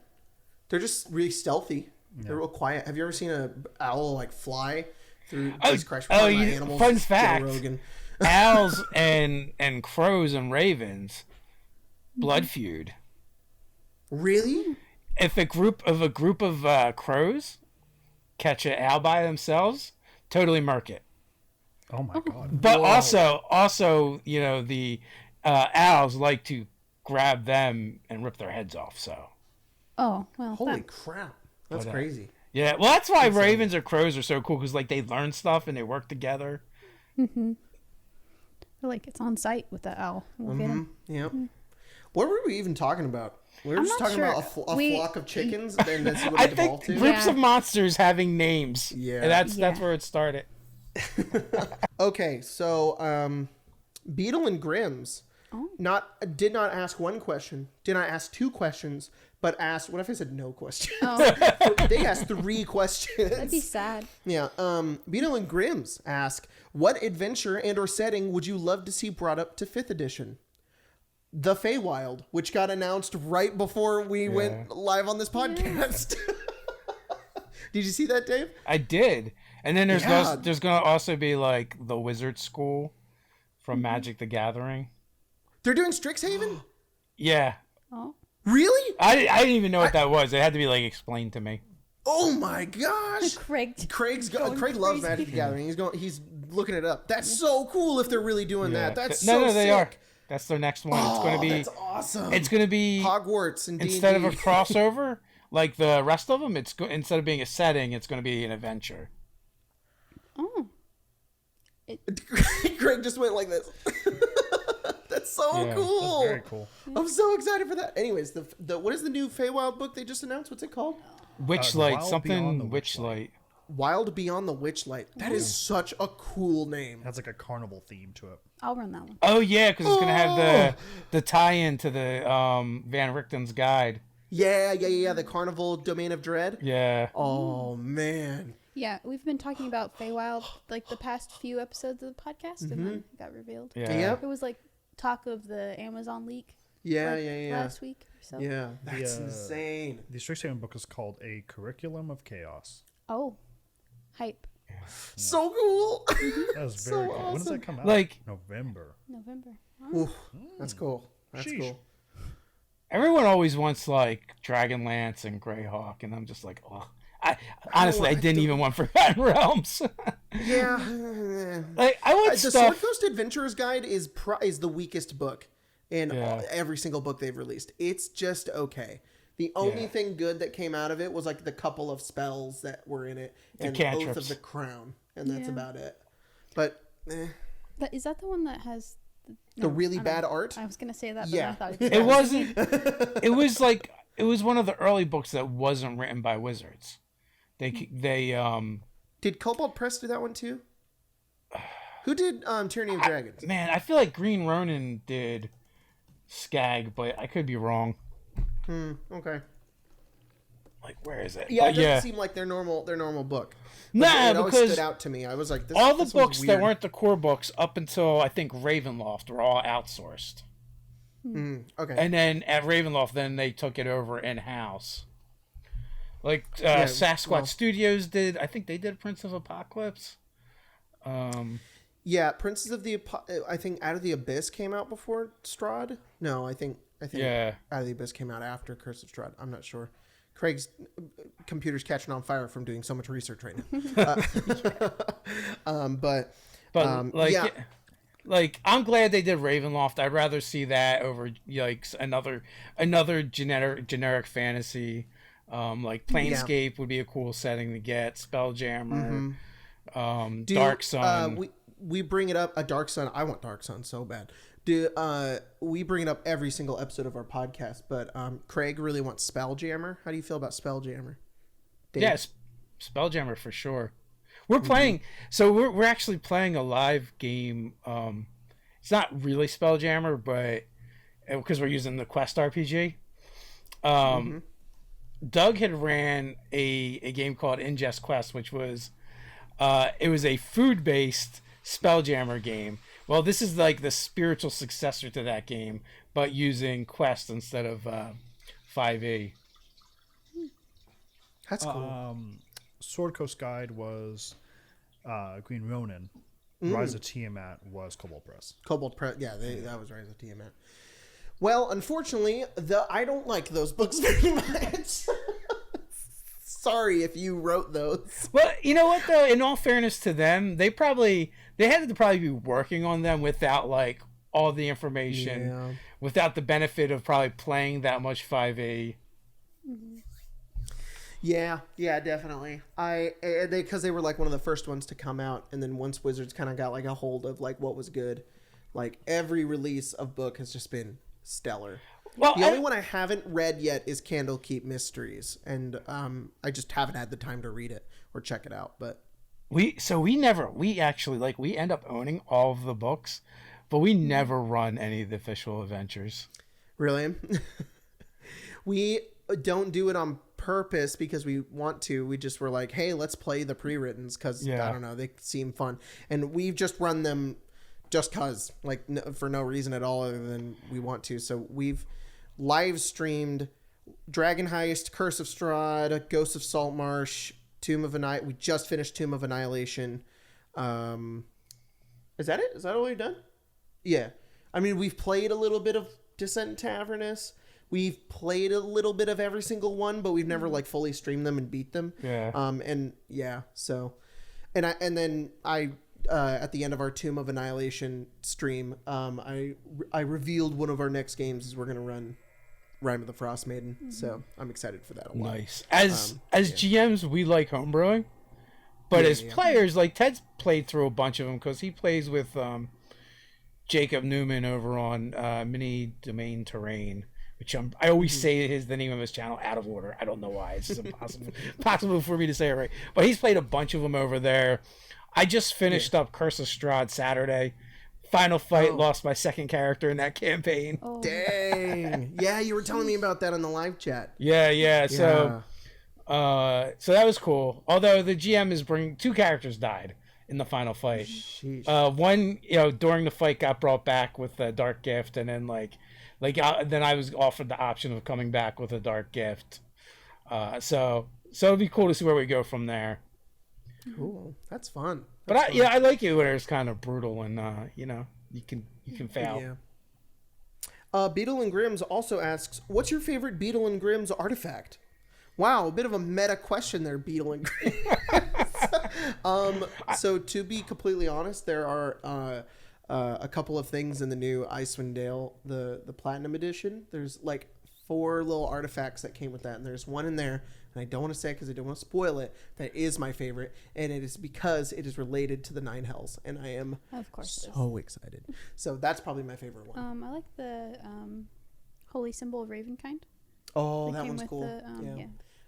They're just really stealthy. Yeah. They're real quiet. Have you ever seen an owl like fly through these animals? Fun fact: owls and crows and ravens blood feud. Really? If a group of crows catch an owl by themselves, totally murk it. Oh my god! But also, you know, the owls like to grab them and rip their heads off. So. Oh well. Holy crap! That's crazy. Yeah, well, that's why ravens or crows are so cool because like they learn stuff and they work together. Mm-hmm. Like it's on site with the owl. We'll get him. Yep. What were we even talking about? We were I'm just not talking sure. about a flock of chickens, and that's what I it think evolved to. groups of monsters having names. Yeah. And that's Yeah. where it started. Okay, so Beetle and Grimm's did not ask one question, did not ask two questions, but asked. What if I said no questions? Oh, They asked three questions. that'd be sad. Yeah. Beetle and Grimm's ask, what adventure and or setting would you love to see brought up to 5th edition? The Feywild, which got announced right before we went live on this podcast. Did you see that, Dave? I did. And then there's Yeah. there's going to also be like the Wizard School from Magic the Gathering. They're doing Strixhaven? Yeah. Oh, Really? I didn't even know what that was. It had to be like explained to me. Oh my gosh. Craig. Craig loves crazy. Magic the Gathering. He's looking it up. That's so cool if they're really doing that. That's no, so they sick. are. That's their next one. It's going to be. That's awesome. It's going to be Hogwarts and instead of a D&D. crossover like the rest of them. Instead of being a setting, it's going to be an adventure. Oh, Craig just went like this. That's so Yeah. cool. Very cool. I'm so excited for that. Anyways, the what is the new Feywild book they just announced? What's it called? Witchlight, Wild something Beyond the Witchlight. Wild Beyond the Witchlight. That is such a cool name. Has like a carnival theme to it. I'll run that one. Oh yeah, because it's going to have the tie-in to the Van Richten's guide. Yeah. The Carnival Domain of Dread. Yeah. Oh man. Yeah, we've been talking about Feywild like the past few episodes of the podcast, and then it got revealed. Yeah. Yep. It was like talk of the Amazon leak. Yeah, like, yeah. Last week or so. Yeah, that's The, insane. The Strixhaven book is called A Curriculum of Chaos. Oh, hype. So cool. That is So very cool. When does awesome. that come out? Like- November. November. Oh. Oof, that's cool. That's Sheesh. cool. Everyone always wants like Dragonlance and Greyhawk, and I'm just like, oh. Honestly, I didn't even want Forgotten Realms. Yeah. Like I want The stuff. Sword Coast Adventurer's Guide is the weakest book in Yeah. every single book they've released. It's just okay. The only thing good that came out of it was like the couple of spells that were in it and Oath of cantrips. the Crown, and that's Yeah. about it. But Is that the one that has the no, really I don't bad know. art. I was gonna say that, but Yeah. I thought It wasn't. It was one of the early books that wasn't written by wizards. They Did Cobalt Press do that one too? Who did Tyranny of Dragons? man, I feel like Green Ronin did Skag, but I could be wrong. Okay. Like where is it? Yeah, But it doesn't seem like their normal book. But Nah, it always because stood out to me. I was like, all the this one's books that weird. weren't the core books up until I think Ravenloft were all outsourced. Okay. And then at Ravenloft, then they took it over in house. Like Yeah, Sasquatch well- Studios did. I think they did Prince of Apocalypse. Yeah, Princes of the I think Out of the Abyss came out before Strahd. No, I think Yeah. Out of the Abyss came out after Curse of Strahd. I'm not sure. Craig's computer's catching on fire from doing so much research right now. But like, yeah. like I'm glad they did Ravenloft. I'd rather see that over like another generic fantasy. Like Planescape would be a cool setting to get. Spelljammer, Dark Sun. We bring it up. A Dark Sun. I want Dark Sun so bad. We bring it up every single episode of our podcast. But Craig really wants Spelljammer. How do you feel about Spelljammer? Dave? Yes, Spelljammer for sure. We're playing. So we're actually playing a live game. It's not really Spelljammer, but because we're using the Quest RPG. Doug had ran a game called Ingest Quest, which was it was a food-based Spelljammer game. Well, this is like the spiritual successor to that game, but using Quest instead of 5e. That's cool. Sword Coast Guide was Green Ronin. Rise of Tiamat was Cobalt Press. Cobalt Press. Yeah, that was Rise of Tiamat. Well, unfortunately, I don't like those books very much. Sorry if you wrote those. Well, you know what though? In all fairness to them, they had to probably be working on them without like all the information, without the benefit of probably playing that much 5e. Yeah, definitely. Because they were like one of the first ones to come out, and then once Wizards kind of got like a hold of like what was good, like every release of book has just been stellar. Well, The only one I haven't read yet is Candlekeep Mysteries, and I just haven't had the time to read it or check it out. But we actually like we end up owning all of the books, but we never run any of the official adventures. really, we don't do it on purpose because we want to. We just were like, hey, let's play the pre-writtens because I don't know, they seem fun, and we've just run them just cause, like, for no reason at all other than we want to. So we've live streamed Dragon Heist, Curse of Strahd, Ghost of Saltmarsh, Tomb of Annihilation. We just finished Tomb of Annihilation. Is that it? Is that all we've done? Yeah. I mean, we've played a little bit of Descent into Avernus. We've played a little bit of every single one, but we've never like fully streamed them and beat them. Yeah. And yeah, so, and then I at the end of our Tomb of Annihilation stream, I revealed one of our next games is we're gonna run Rime of the Frost Maiden. So I'm excited for that a lot. Nice. As GMs, we like homebrewing, but as players, like Ted's played through a bunch of them because he plays with Jacob Newman over on Mini Domain Terrain, which I always say the name of his channel out of order. I don't know why. It's just impossible for me to say it right. But he's played a bunch of them over there. I just finished up Curse of Strahd Saturday. Final fight, lost my second character in that campaign. Oh. Dang. Yeah, you were telling me about that in the live chat. Yeah. So that was cool. Although the GM is bringing 2 characters died in the final fight. One, during the fight got brought back with a dark gift, and then then I was offered the option of coming back with a dark gift. So it'd be cool to see where we go from there. Cool. That's fun. But I like it when it's kind of brutal and you can fail. Yeah. Beetle and Grimm's also asks, "What's your favorite Beetle and Grimm's artifact?" Wow, a bit of a meta question there, Beetle and Grimm's. So to be completely honest, there are a couple of things in the new Icewind Dale, the Platinum Edition. There's like 4 little artifacts that came with that, and there's one in there, and I don't want to say it because I don't want to spoil it, that is my favorite, and it is because it is related to the 9 Hells, and I am so excited. So that's probably my favorite one. I like the holy symbol of Ravenkind. Oh, that one's cool.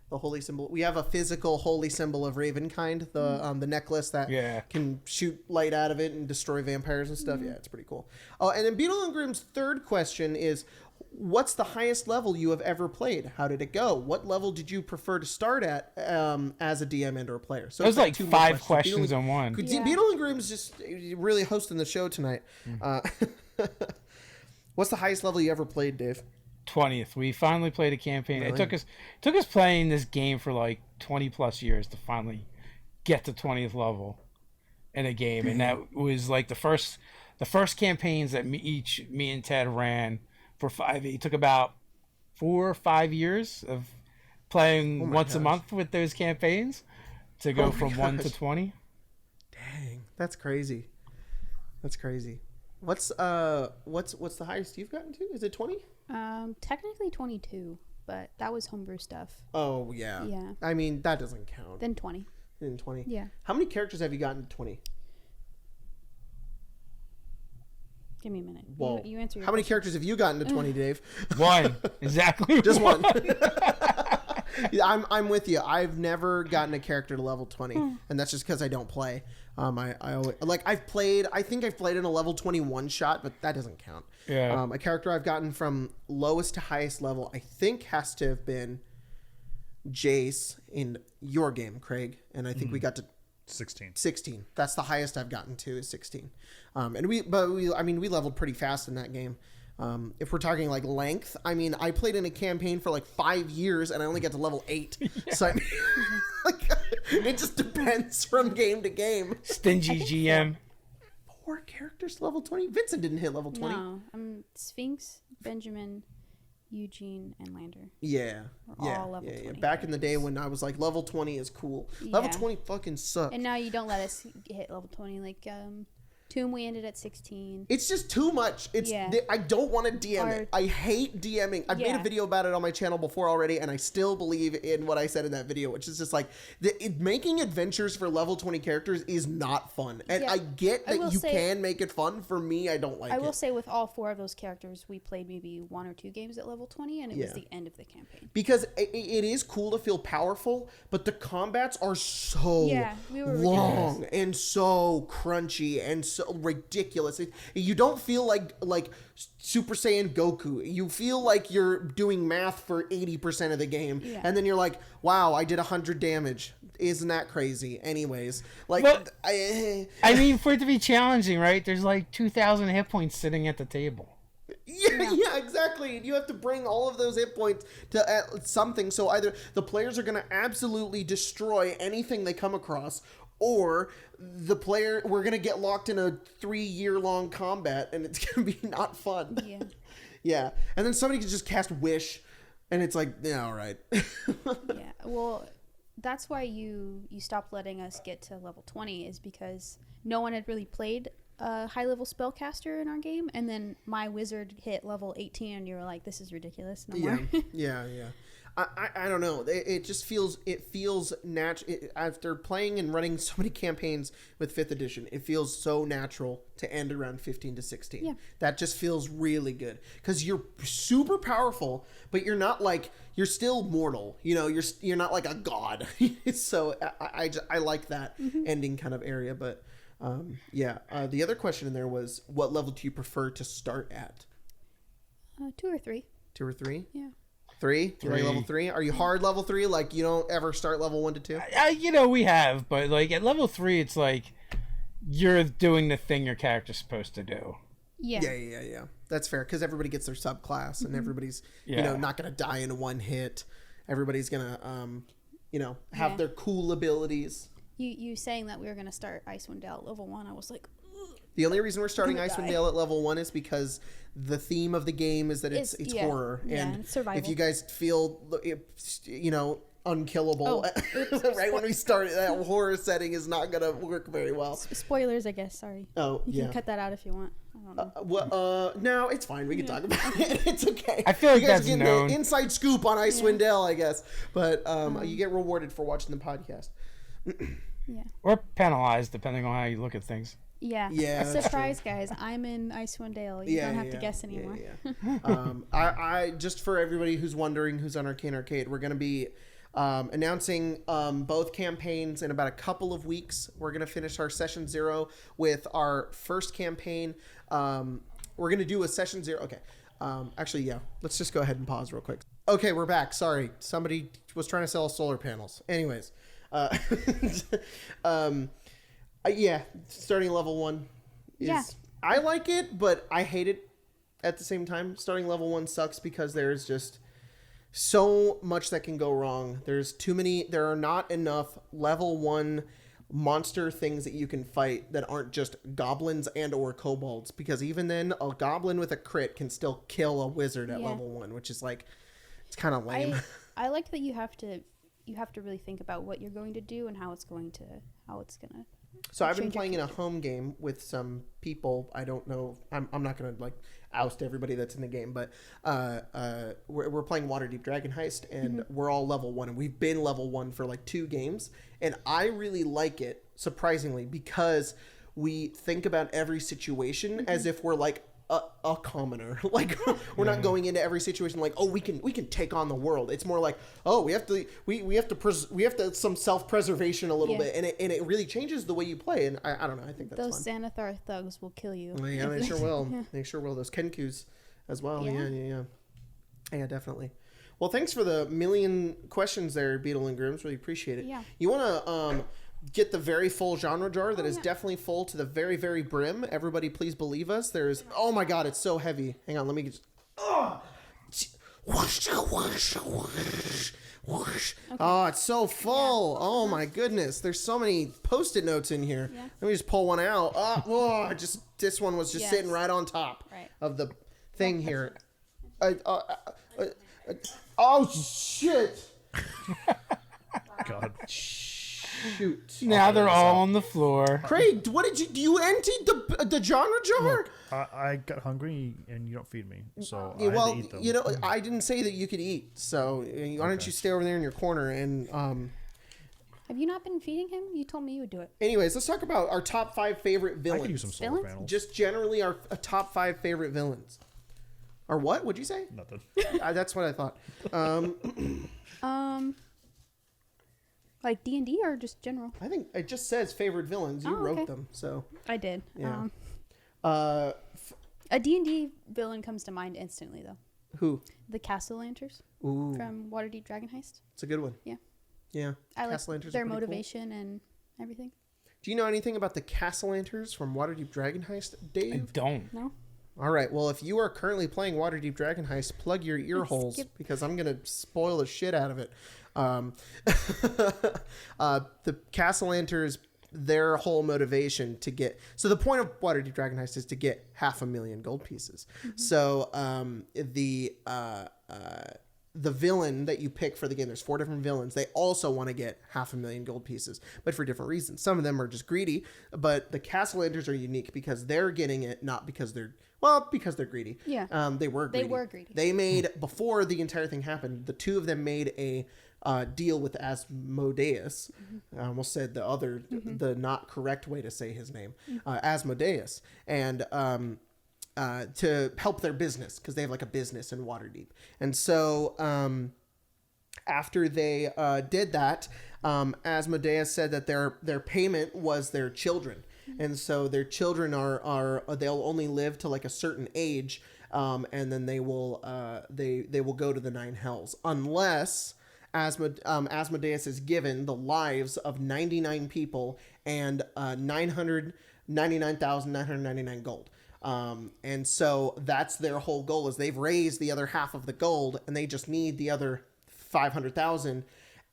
The holy symbol. We have a physical holy symbol of Ravenkind, the necklace that can shoot light out of it and destroy vampires and stuff. Yeah, it's pretty cool. Oh, and then Beetle and Grimm's third question is, what's the highest level you have ever played? How did it go? What level did you prefer to start at as a DM and or player? So it's like 5 questions in one. Beetle and Grimm's just really hosting the show tonight. What's the highest level you ever played, Dave? 20th. We finally played a campaign. Really? It took us playing this game for like 20 plus years to finally get to 20th level in a game, and that was like the first campaigns that me and Ted ran for 5. It took about 4 or 5 years of playing once a month with those campaigns to go from 1 to 20. Dang, that's crazy. That's crazy. What's the highest you've gotten to? Is it 20? Technically 22, but that was homebrew stuff. Oh, yeah. Yeah. I mean, that doesn't count. Then 20. Then 20. Yeah. How many characters have you gotten to 20? Give me a minute. Well, you answer your how many characters have you gotten to 20, Dave? 1. Exactly. Just one. I'm with you. I've never gotten a character to level 20, and that's just because I don't play. I always, I think I've played in a level 21 shot, but that doesn't count. Yeah. A character I've gotten from lowest to highest level, I think, has to have been Jace in your game, Craig, and I think we got to 16. That's the highest I've gotten to, is 16. And we leveled pretty fast in that game. If we're talking like length, I mean, I played in a campaign for like 5 years and I only got to level 8. Yeah. So I mean, it just depends from game to game. Stingy GM. 4 characters level 20. Vincent didn't hit level 20. No, Sphinx, Benjamin, Eugene, and Lander. Yeah. We're all level 20. Back in the day when I was like, level 20 is cool. Level 20 fucking sucks. And now you don't let us hit level 20. Like, Tomb, we ended at 16. It's just too much. I don't want to DM it. I hate DMing. I've made a video about it on my channel before already, and I still believe in what I said in that video, which is just like making adventures for level 20 characters is not fun. And I get that you can make it fun. For me, I don't like it. I will say with all 4 of those characters, we played maybe 1 or 2 games at level 20, and it was the end of the campaign. Because it is cool to feel powerful, but the combats are so long and so crunchy and so ridiculous. You don't feel like Super Saiyan Goku. You feel like you're doing math for 80% of the game, and then you're like, wow, I did 100 damage. Isn't that crazy? Anyways, like, well, I mean, for it to be challenging, right? There's like 2,000 hit points sitting at the table. Yeah, exactly. You have to bring all of those hit points to something. So either the players are going to absolutely destroy anything they come across, or we're going to get locked in a 3-year-long combat, and it's going to be not fun. Yeah. Yeah. And then somebody can just cast Wish, and it's like, yeah, all right. Yeah. Well, that's why you stopped letting us get to level 20, is because no one had really played a high-level spellcaster in our game, and then my wizard hit level 18, and you were like, this is ridiculous. No more. Yeah. I don't know. It just feels natural. After playing and running so many campaigns with 5th edition, it feels so natural to end around 15 to 16. Yeah. That just feels really good because you're super powerful, but you're not like, you're still mortal. You know, you're not like a god. So I like that ending kind of area. But the other question in there was, what level do you prefer to start at? 2 or 3. 2 or 3? Yeah. 3? You like level 3? Are you hard level 3? Like, you don't ever start level 1 to 2? We have, but like at level 3, it's like you're doing the thing your character's supposed to do. Yeah. That's fair, because everybody gets their subclass, and everybody's not gonna die in one hit. Everybody's gonna have their cool abilities. You saying that we were gonna start Icewind Dale at level 1, I was like, ugh. The only reason we're starting Icewind Dale at level 1 is because the theme of the game is that it's horror, and survival. If you guys feel unkillable right when we start, that horror setting is not gonna work very well. Spoilers, I guess. Sorry. You can cut that out if you want. I don't know. No, it's fine. We can talk about it. It's okay. I feel like you guys that's get known. The inside scoop on Icewind Dale, I guess. But you get rewarded for watching the podcast. Or penalized, depending on how you look at things. Yeah. A surprise, guys. I'm in Icewind Dale. You don't have to guess anymore. I just for everybody who's wondering who's on Arcane Arcade, we're going to be announcing both campaigns in about a couple of weeks. We're going to finish our session 0 with our first campaign. We're going to do a session 0. Okay. Let's just go ahead and pause real quick. Okay, we're back. Sorry. Somebody was trying to sell us solar panels. Anyways. Starting level 1 is I like it, but I hate it at the same time. Starting level 1 sucks because there's just so much that can go wrong. There are not enough level 1 monster things that you can fight that aren't just goblins and or kobolds, because even then a goblin with a crit can still kill a wizard at level 1, which is like, it's kind of lame. I like that you have to really think about what you're going to do and how it's gonna So I've been playing in a home game with some people. I don't know. I'm not gonna like oust everybody that's in the game, but we're playing Waterdeep Dragon Heist, and we're all level 1, and we've been level 1 for like 2 games, and I really like it, surprisingly, because we think about every situation as if we're like a commoner. Like, we're not going into every situation like, oh, we can take on the world. It's more like, oh, we have to some self-preservation a little bit, and it really changes the way you play. And I don't know, I think that's those fun. Xanathar thugs will kill you. Well, yeah, they sure will. They sure will. Those Kenkus as well. Yeah, definitely. Well, thanks for the million questions there, Beetle and Grooms. Really appreciate it. Yeah. You want to get the very full genre jar that is definitely full to the very, very brim. Everybody, please believe us. There's, oh my God, it's so heavy. Hang on, let me just, whoosh, whoosh, whoosh, whoosh. Okay. Oh, it's so full. Oh my goodness. There's so many Post-it notes in here. Yeah. Let me just pull one out. This one was just sitting right on top of the thing here. Oh shit. God. Shoot. Now they're all on the floor. Craig, what did you do? You emptied the genre jar? Look, I got hungry and you don't feed me, so Yeah, I well, had to eat them. you know, I didn't say that you could eat. So why don't you stay over there in your corner and Have you not been feeding him? You told me you would do it. Anyways, let's talk about our top 5 favorite I villains. could use some solar Villains? panels. Just generally our top 5 favorite villains. Or what? What'd you say? Nothing. That's what I thought. Like D&D or just general? I think it just says favorite villains. You Oh, wrote okay. them, so I did. yeah. A D&D villain comes to mind instantly, though. Who? The Castellanters Ooh, from Waterdeep Dragon Heist. it's a good one. Yeah. Yeah. I like Castellanters are their pretty cool. motivation and everything. Do you know anything about the Castellanters from Waterdeep Dragon Heist, Dave? I don't. No? All right. Well, if you are currently playing Waterdeep Dragon Heist, plug your ear holes because I'm gonna spoil the shit out of it. The Castellanters, their whole motivation to get the point of Waterdeep Dragon Heist is to get 500,000 gold pieces. Mm-hmm. So the villain that you pick for the game, there's 4 different villains. They also want to get 500,000 gold pieces, but for different reasons. Some of them are just greedy, but the Castellanters are unique because they're getting it not because they're greedy. Yeah. They were greedy. They were greedy. They made, before the entire thing happened, the 2 of them made a deal with Asmodeus. I almost said the not correct way to say his name, Asmodeus, and to help their business because they have like a business in Waterdeep. And so after they did that, Asmodeus said that their payment was their children. And so their children are they'll only live to like a certain age, and then they will go to the 9 hells unless Asmodeus is given the lives of 99 people and 999,999 gold. And so that's their whole goal is they've raised the other half of the gold and they just need the other 500,000,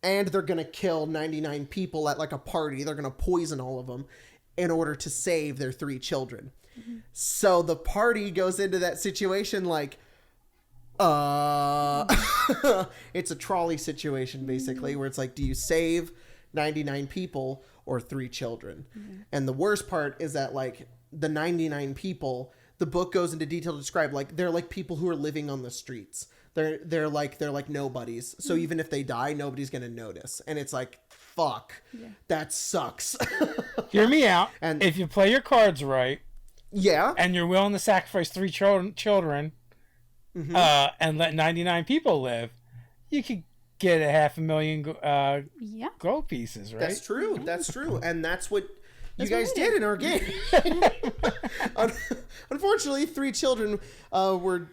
and they're going to kill 99 people at like a party. They're going to poison all of them in order to save their 3 children. Mm-hmm. So the party goes into that situation like, it's a trolley situation basically, where it's like, do you save 99 people or 3 children? Mm-hmm. And the worst part is that like the 99 people, the book goes into detail to describe like they're like people who are living on the streets. They're like nobodies. So even if they die, nobody's gonna notice. And it's like, fuck, that sucks. Hear me out. And if you play your cards right, yeah, and you're willing to sacrifice 3 children, and let 99 people live, you could get 500,000 gold pieces, right? That's true. That's true. And that's what you guys did in our game. Unfortunately, 3 children were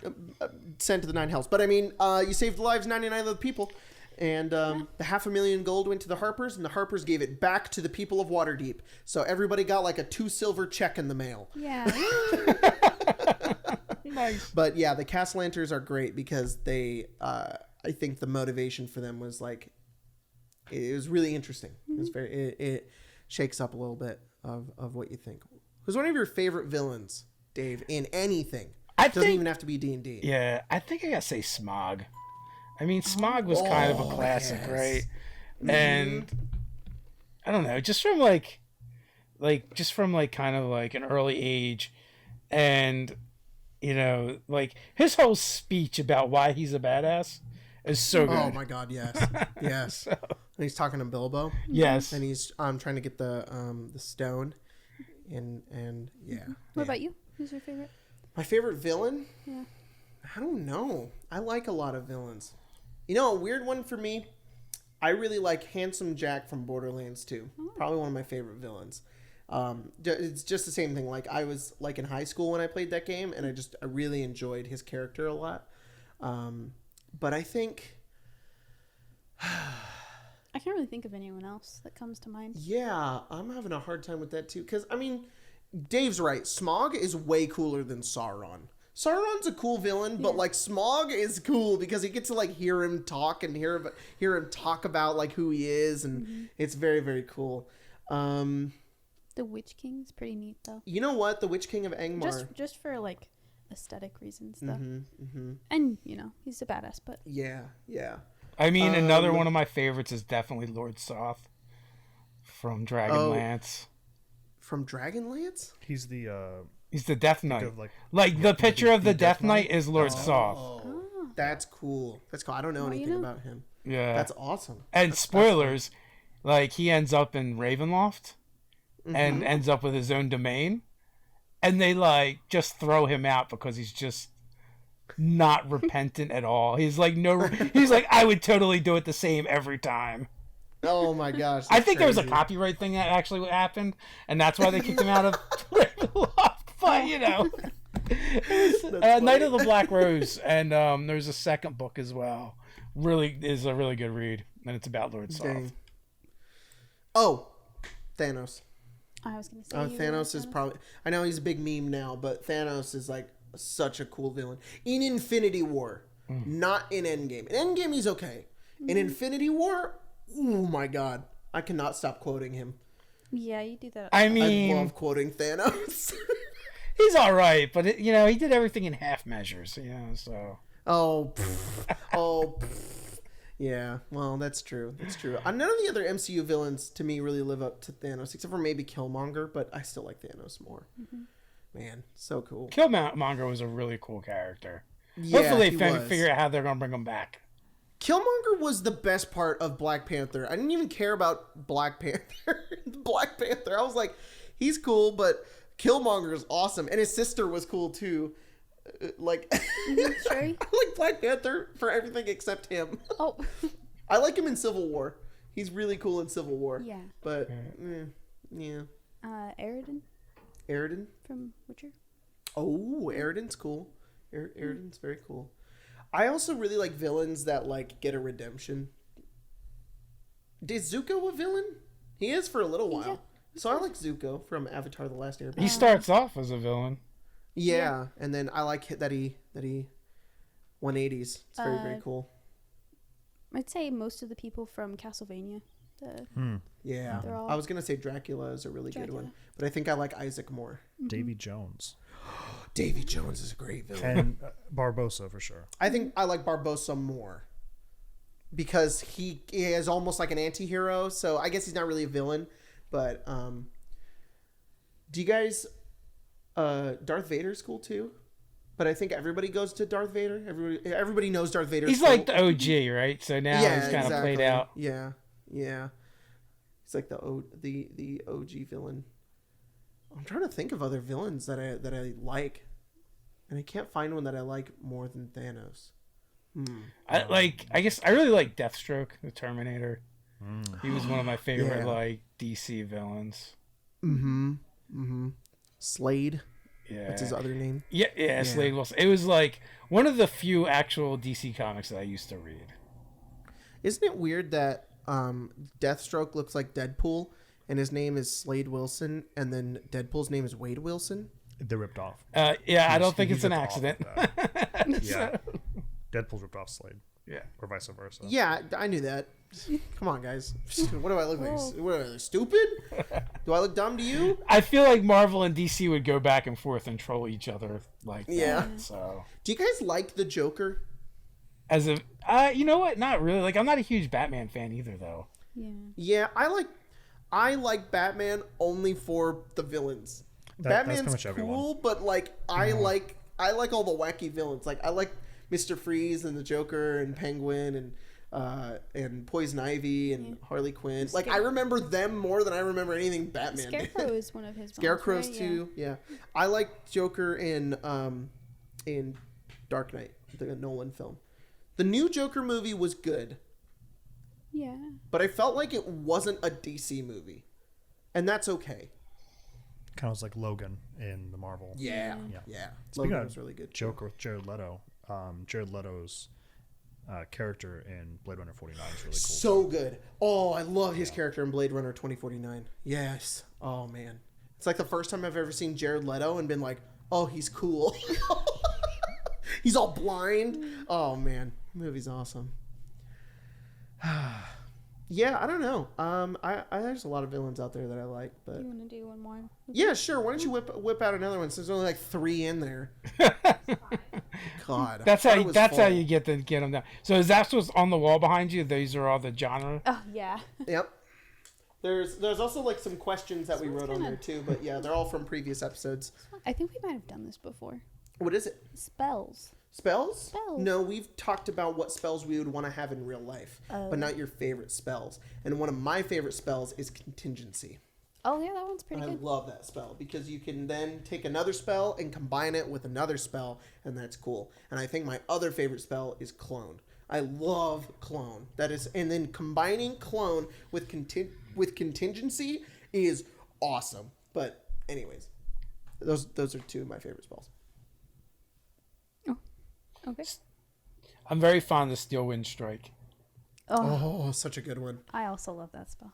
sent to the 9 hells. But I mean, you saved the lives of 99 of the people. And the 500,000 gold went to the Harpers, and the Harpers gave it back to the people of Waterdeep. So everybody got like a 2 silver check in the mail. Yeah. Nice. But yeah, the Castellanters are great because they, I think the motivation for them was like, it was really interesting. It was it shakes up a little bit of what you think. Who's one of your favorite villains, Dave, in anything? It doesn't even have to be D&D. Yeah, I think I gotta say Smog. I mean, Smog was kind of a classic, right? Mm-hmm. And I don't know, just from kind of like an early age, and you know, like his whole speech about why he's a badass is so good. Oh my god, yes, yes. So, and he's talking to Bilbo. Yes, and he's trying to get the stone, and yeah. What about you? Who's your favorite? My favorite villain? Yeah. I don't know. I like a lot of villains. You know, a weird one for me, I really like Handsome Jack from Borderlands 2. Probably one of my favorite villains. It's just the same thing. Like, I was like in high school when I played that game, and I really enjoyed his character a lot. But I think... I can't really think of anyone else that comes to mind. Yeah, I'm having a hard time with that too. Because, I mean, Dave's right. Smog is way cooler than Sauron. Sauron's a cool villain, but like Smog is cool because you get to like hear him talk and hear him talk about like who he is, and it's very, very cool. The Witch King's pretty neat though. You know what? The Witch King of Angmar. Just for like aesthetic reasons though. And you know, he's a badass, but yeah. I mean, another one of my favorites is definitely Lord Soth from Dragonlance. From Dragonlance? He's the He's the Death Knight. of, The picture of the Death Knight is Lord Soth. Oh, that's cool. That's cool. I don't know anything about him. Yeah. That's awesome. And That's spoilers, he ends up in Ravenloft and ends up with his own domain. And they just throw him out because he's just not repentant at all. He's like, I would totally do it the same every time. Oh my gosh. I think there was a copyright thing that actually happened, and that's why they kicked him out of Ravenloft. But, Night of the Black Rose, and there's a second book as well. Really is a really good read, and it's about Lord Soth. Oh, Thanos. I was going to say. Thanos is probably. I know he's a big meme now, but Thanos is such a cool villain in Infinity War, not in Endgame. In Endgame, he's okay. In Infinity War, oh my god, I cannot stop quoting him. Yeah, you do that. I mean, I love quoting Thanos. He's all right, but he did everything in half measures, so. Yeah, well, that's true. That's true. None of the other MCU villains, to me, really live up to Thanos, except for maybe Killmonger, but I still like Thanos more. Man, so cool. Killmonger was a really cool character. Yeah, hopefully they figure out how they're going to bring him back. Killmonger was the best part of Black Panther. I didn't even care about Black Panther. Black Panther. I was like, he's cool, but Killmonger is awesome. And his sister was cool, too. Sure. I like Black Panther for everything except him. Oh. I like him in Civil War. He's really cool in Civil War. Yeah. But, yeah. Aridin? From Witcher. Oh, Aridin's cool. Aridin's very cool. I also really like villains that, get a redemption. Is Zuko a villain? He is for a little while. Yeah. So I like Zuko from Avatar: The Last Airbender. He starts off as a villain. Yeah, and then I like that he 180s. It's very, very cool. I'd say most of the people from Castlevania. Yeah. all- I was going to say Dracula is a really good one, but I think I like Isaac more. Davy Jones. Davy Jones is a great villain. And Barbossa for sure. I think I like Barbossa more because he is almost like an anti-hero, so I guess he's not really a villain, but do you guys Darth Vader's cool too? But I think everybody goes to Darth Vader. Everybody knows Darth Vader. He's like the OG, right? So now he's kind of played out. Yeah. He's like the OG villain. I'm trying to think of other villains that I like, and I can't find one that I like more than Thanos. I guess I really like Deathstroke, the Terminator. He was one of my favorite DC villains. Slade. Yeah. What's his other name? Yeah. Slade Wilson. It was one of the few actual DC comics that I used to read. Isn't it weird that Deathstroke looks like Deadpool, and his name is Slade Wilson, and then Deadpool's name is Wade Wilson? They're ripped off. I don't think it's an accident. Yeah. Deadpool's ripped off Slade. Yeah. Or vice versa. Yeah, I knew that. Come on, guys. What do I look like? What am I, stupid? Do I look dumb to you? I feel like Marvel and DC would go back and forth and troll each other like that. Yeah. So. Do you guys like the Joker? As a, you know what? Not really. I'm not a huge Batman fan either, though. Yeah. Yeah, I like Batman only for the villains. That's Batman's pretty much cool, everyone. but I like all the wacky villains. I like Mr. Freeze and the Joker and Penguin and Poison Ivy and Harley Quinn. I remember them more than I remember anything Batman did. Scarecrow is one of his. Scarecrow's right? too. Yeah. I like Joker in Dark Knight, the Nolan film. The new Joker movie was good. Yeah. But I felt like it wasn't a DC movie. And that's okay. Kind of like Logan in the Marvel. Yeah. Speaking Logan of was really good. Joker with Jared Leto, Jared Leto's character in Blade Runner 49 is really cool. So good. Oh, I love his character in Blade Runner 2049. Yes. Oh, man. It's like the first time I've ever seen Jared Leto and been like, oh, he's cool. He's all blind. Oh, man. The movie's awesome. Yeah, I don't know. There's a lot of villains out there that I like, but You want to do one more? yeah, sure. Why don't you whip out another one? Since there's only 3 in there. God, That's how you get them down. So is that what's on the wall behind you? These are all the genre. Oh yeah. Yep. There's also like some questions that we wrote on there too, but yeah, they're all from previous episodes. I think we might have done this before. What is it? Spells. Spells? Spells. No, we've talked about what spells we would want to have in real life, but not your favorite spells. And one of my favorite spells is contingency. Oh yeah, that one's pretty I good. love that spell because you can then take another spell and combine it with another spell, and that's cool. And I think my other favorite spell is clone. I love clone. That is, and then combining clone with contingency is awesome. But anyways, those are two of my favorite spells. Oh, okay. I'm very fond of Steel Wind Strike. Oh, such a good one. I also love that spell.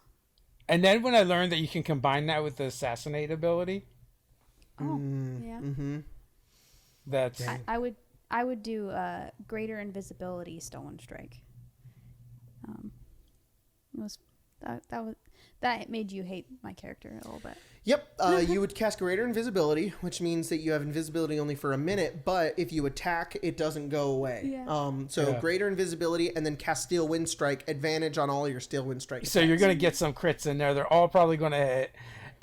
And then when I learned that you can combine that with the Assassinate ability, Oh, yeah. Mm-hmm. that's I would do Greater Invisibility Stolen Strike. It was that made you hate my character a little bit. Yep, you would cast Greater Invisibility, which means that you have invisibility only for a minute, but if you attack, it doesn't go away. Yeah. Greater Invisibility, and then cast Steel Wind Strike, advantage on all your Steel Wind Strike so you're going to get some crits in there. They're all probably going to hit,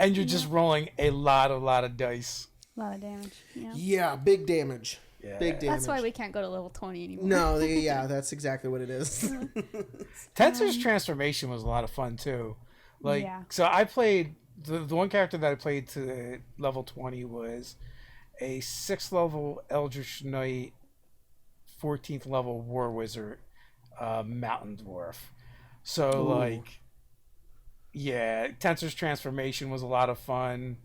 and you're just rolling a lot of dice. A lot of damage. Yeah. Yeah, big damage. Yeah. Big damage. That's why we can't go to level 20 anymore. No, yeah, that's exactly what it is. Tensor's transformation was a lot of fun too. Like, Yeah. so I played the one character that I played to level 20 was a 6th level Eldritch Knight, 14th level War Wizard, Mountain Dwarf. So Ooh. like, yeah, Tensor's transformation was a lot of fun.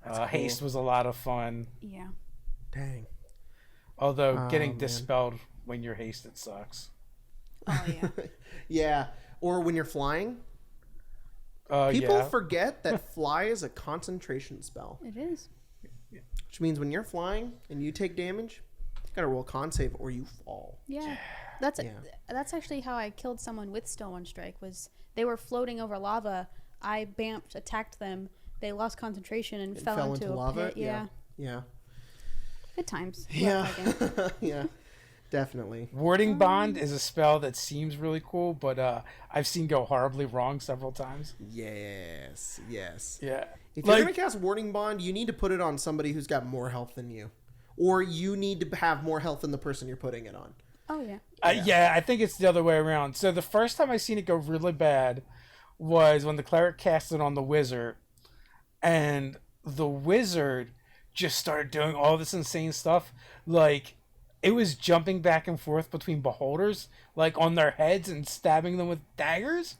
Cool. Haste was a lot of fun. Yeah. Dang. Although getting man. dispelled when you're hasted sucks. Oh yeah. Yeah, or when you're flying. People Yeah. forget that fly is a concentration spell, It is. which means when you're flying and you take damage, you gotta roll con save or you fall. Yeah. That's Yeah. that's actually how I killed someone with Stolen Strike. Was they were floating over lava. I bamped, attacked them. They lost concentration and fell into a lava. pit. Yeah. Yeah. Good times. Yeah. Love that game. Yeah. Definitely. Warding Bond is a spell that seems really cool, but I've seen go horribly wrong several times. Yes. Yes. Yeah. If you're gonna cast Warding Bond, you need to put it on somebody who's got more health than you, or you need to have more health than the person you're putting it on. Oh yeah. Yeah, I think it's the other way around. So the first time I seen it go really bad was when the Cleric cast it on the Wizard, and the Wizard just started doing all this insane stuff. Like, it was jumping back and forth between beholders, like on their heads and stabbing them with daggers.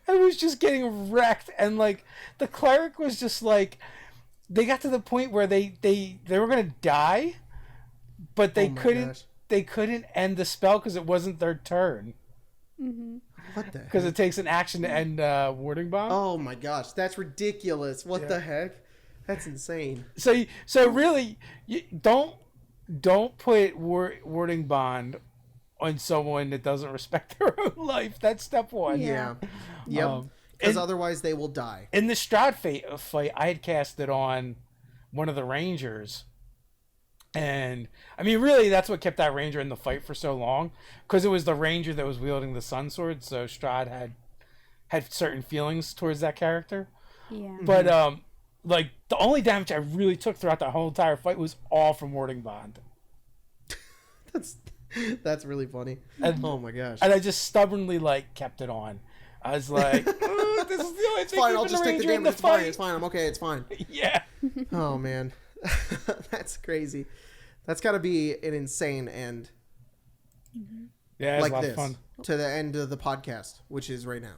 It was just getting wrecked, and like the Cleric was just like, they got to the point where they were gonna die, but they couldn't end the spell because it wasn't their turn. Mm-hmm. What the? Because it takes an action to end Warding Bomb. Oh my gosh, that's ridiculous! What the heck? That's insane. So really, you don't put Warding Bond on someone that doesn't respect their own life. That's step one. Yeah. Yep. Because otherwise they will die. In the Strahd fight, I had cast it on one of the Rangers. And, I mean, really, that's what kept that Ranger in the fight for so long. Because it was the Ranger that was wielding the Sun Sword. So Strahd had certain feelings towards that character. Yeah. But, like, the only damage I really took throughout the whole entire fight was all from Warding Bond. That's really funny. And, oh my gosh. And I just stubbornly, like, kept it on. I was like, this is the only thing fine, I'll keeping just the take the Ranger in damage. It's fight. fine, it's fine. I'm okay, it's fine. Yeah. Oh man. That's crazy. That's gotta be an insane end. Yeah, it's Like a lot this. of fun. To the end of the podcast, which is right now.